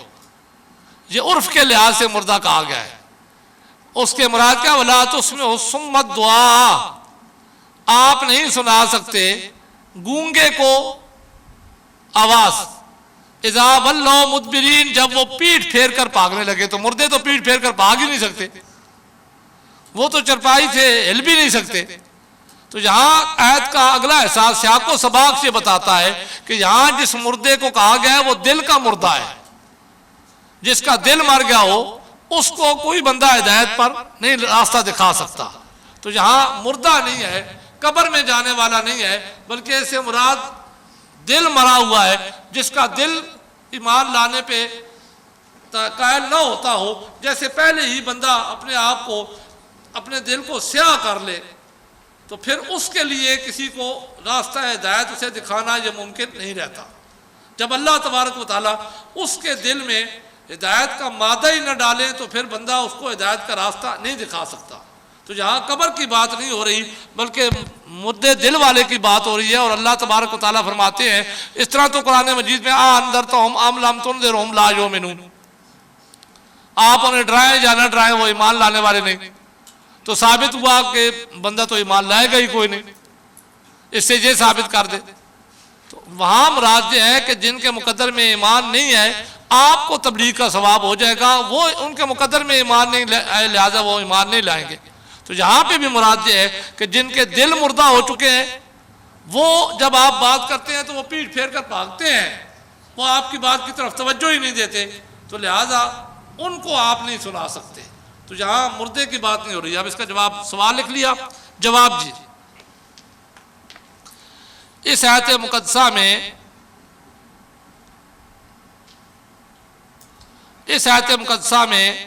یہ عرف کے لحاظ سے مردہ کہا گیا ہے۔ اس کے مراد کیا؟ وَلَا تُسْمِعُ الصُّمَّ الدُّعَاءَ، آپ نہیں سنا سکتے گونگے کو آواز، اِذَا وَلَّوْا مُدْبِرِينَ، جب وہ پیٹھ پھیر کر بھاگنے لگے۔ تو مردے تو پیٹھ پھیر کر بھاگ ہی نہیں سکتے، وہ تو چرپائی سے ہل بھی نہیں سکتے۔ تو یہاں آیت کا اگلا احساس سیاق و سباق سے بتاتا ہے کہ یہاں جس مردے کو کہا گیا ہے وہ دل کا مردہ ہے، جس کا دل مر گیا ہو اس کو کوئی بندہ ہدایت پر نہیں راستہ دکھا سکتا۔ تو یہاں مردہ نہیں ہے، قبر میں جانے والا نہیں ہے، بلکہ اس سے مراد دل مرا ہوا ہے، جس کا دل ایمان لانے پہ قائل نہ ہوتا ہو۔ جیسے پہلے ہی بندہ اپنے آپ کو، اپنے دل کو سیاہ کر لے تو پھر اس کے لیے کسی کو راستہ ہدایت اسے دکھانا یہ ممکن نہیں رہتا۔ جب اللہ تبارک و تعالیٰ اس کے دل میں ہدایت کا مادہ ہی نہ ڈالیں تو پھر بندہ اس کو ہدایت کا راستہ نہیں دکھا سکتا۔ تو یہاں قبر کی بات نہیں ہو رہی بلکہ مردے دل والے کی بات ہو رہی ہے، اور اللہ تبارک و تعالیٰ فرماتے ہیں اس طرح تو قرآن مجید میں اَنذَرْتَهُمْ أَمْ لَمْ تُنذِرْهُمْ لَا يُؤْمِنُونَ، آپ انہیں ڈرائیں یا نہ ڈرائیں وہ ایمان لانے والے نہیں۔ تو ثابت ہوا کہ بندہ تو ایمان لائے گا ہی کوئی نہیں، اس سے یہ ثابت کر دے۔ تو وہاں مراد یہ ہے کہ جن کے مقدر میں ایمان نہیں ہے آپ کو تبلیغ کا ثواب ہو جائے گا، وہ ان کے مقدر میں ایمان نہیں ہے لہٰذا وہ ایمان نہیں لائیں گے۔ تو یہاں پہ بھی مراد یہ ہے کہ جن کے دل مردہ ہو چکے ہیں وہ جب آپ بات کرتے ہیں تو وہ پیٹھ پھیر کر بھاگتے ہیں، وہ آپ کی بات کی طرف توجہ ہی نہیں دیتے، تو لہٰذا ان کو آپ نہیں سنا سکتے۔ تو یہاں مردے کی بات نہیں ہو رہی۔ اب اس کا جواب، سوال لکھ لیا، جواب جی۔ اس آیت مقدسہ میں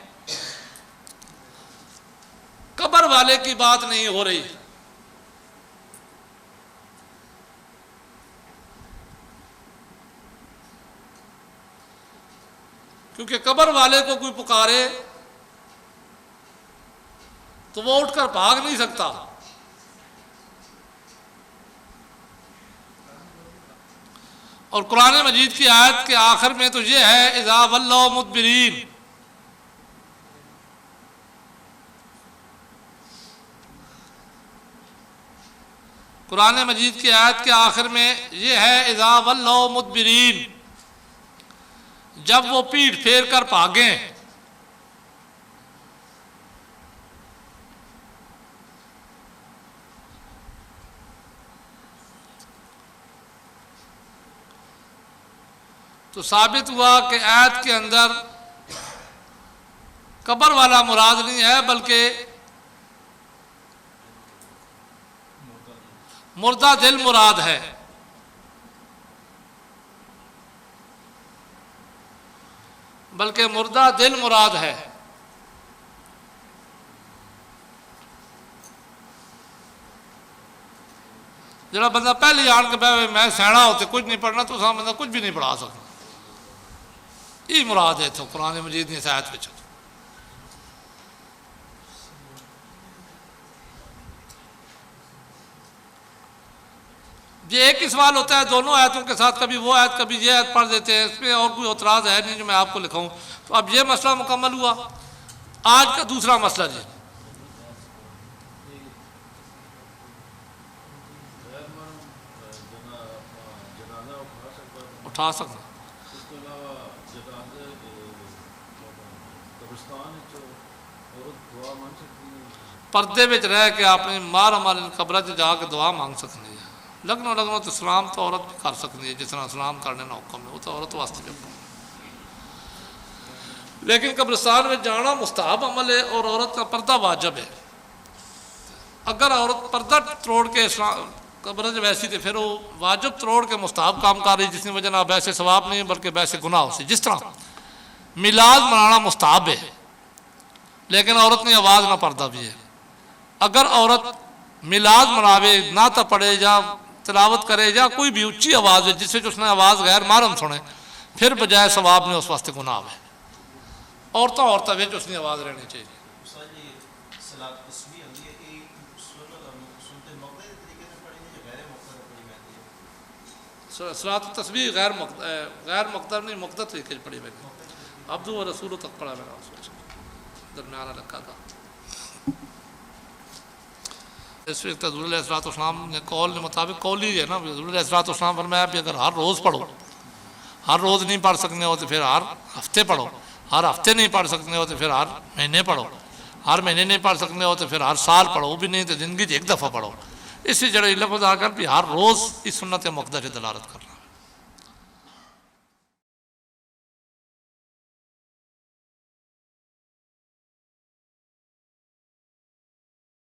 قبر والے کی بات نہیں ہو رہی، کیونکہ قبر والے کو کوئی پکارے تو وہ اٹھ کر بھاگ نہیں سکتا۔ اور قرآن مجید کی آیت کے آخر میں تو یہ ہے اِذَا وَلَّوْا مُدْبِرِينَ، قرآن مجید کی آیت کے آخر میں یہ ہے اِذَا وَلَّوْا مُدْبِرِينَ، جب وہ پیٹھ پھیر کر بھاگیں۔ تو ثابت ہوا کہ آیت کے اندر قبر والا مراد نہیں ہے بلکہ مردہ دل مراد ہے۔ بلکہ مردہ دل مراد ہے۔ جڑا بندہ پہلے آن کے بھائی میں سیاح ہوتے کچھ نہیں پڑھنا تو بندہ کچھ بھی نہیں پڑھا سکتا، یہ مراد ہے تو قرآن مجید نے آیت میں۔ یہ ایک ہی سوال ہوتا ہے دونوں آیتوں کے ساتھ، کبھی وہ آیت کبھی یہ آیت پڑھ دیتے ہیں، اس میں اور کوئی اعتراض ہے نہیں جو میں آپ کو لکھاؤں۔ تو اب یہ مسئلہ مکمل ہوا۔ آج کا دوسرا مسئلہ جی، اٹھا سکتا پردے میں رہ کے آپ نے مار ہمارے قبر سے جا کے دعا مانگ سکتے ہیں، لگنو تو سلام تو عورت بھی کر سکتی ہے، جس طرح سلام کرنے کا حکم ہے وہ تو عورت واسطے بھی حکم ہے۔ لیکن قبرستان میں جانا مستحب عمل ہے اور عورت کا پردہ واجب ہے۔ اگر عورت پردہ توڑ کے قبر جب ایسی تھی پھر وہ واجب توڑ کے مستحب کام کر رہی، جس کی وجہ نہ ویسے ثواب نہیں بلکہ ویسے گناہ سے۔ جس طرح میلاد منانا مستحب ہے لیکن عورت نے آواز نہ پردہ بھی ہے۔ اگر عورت میلاد مناوے، نعت پڑھے یا تلاوت کرے یا کوئی بھی اچھی آواز ہے جس سے اس نے آواز غیر محرم سنے، پھر بجائے ثواب میں اس واسطے گناہ ہے۔ عورتوں وچ اس نے آواز رہنی چاہیے۔ صلاۃ التسبیح غیر مقدر نہیں، مقدر لکھ کے پڑھی میں نے، عبد و رسول تک پڑھا میں نے، درمیانہ رکھا تھا۔ اس وقت حضور علیہ السلام نے قول کے مطابق قول ہی ہے نا، حضور علیہ السلام فرمایا کہ اگر ہر روز پڑھو، ہر روز نہیں پڑھ سکتے ہو تو پھر ہر ہفتے پڑھو، ہر ہفتے نہیں پڑھ سکتے ہو تو پھر ہر مہینے پڑھو، ہر مہینے نہیں پڑھ سکتے ہو تو پھر ہر سال پڑھو، وہ بھی نہیں تو زندگی ایک دفعہ پڑھو۔ اسی جڑے لفظ آ کر بھی ہر روز اس سنت مقدس سے دلالت کر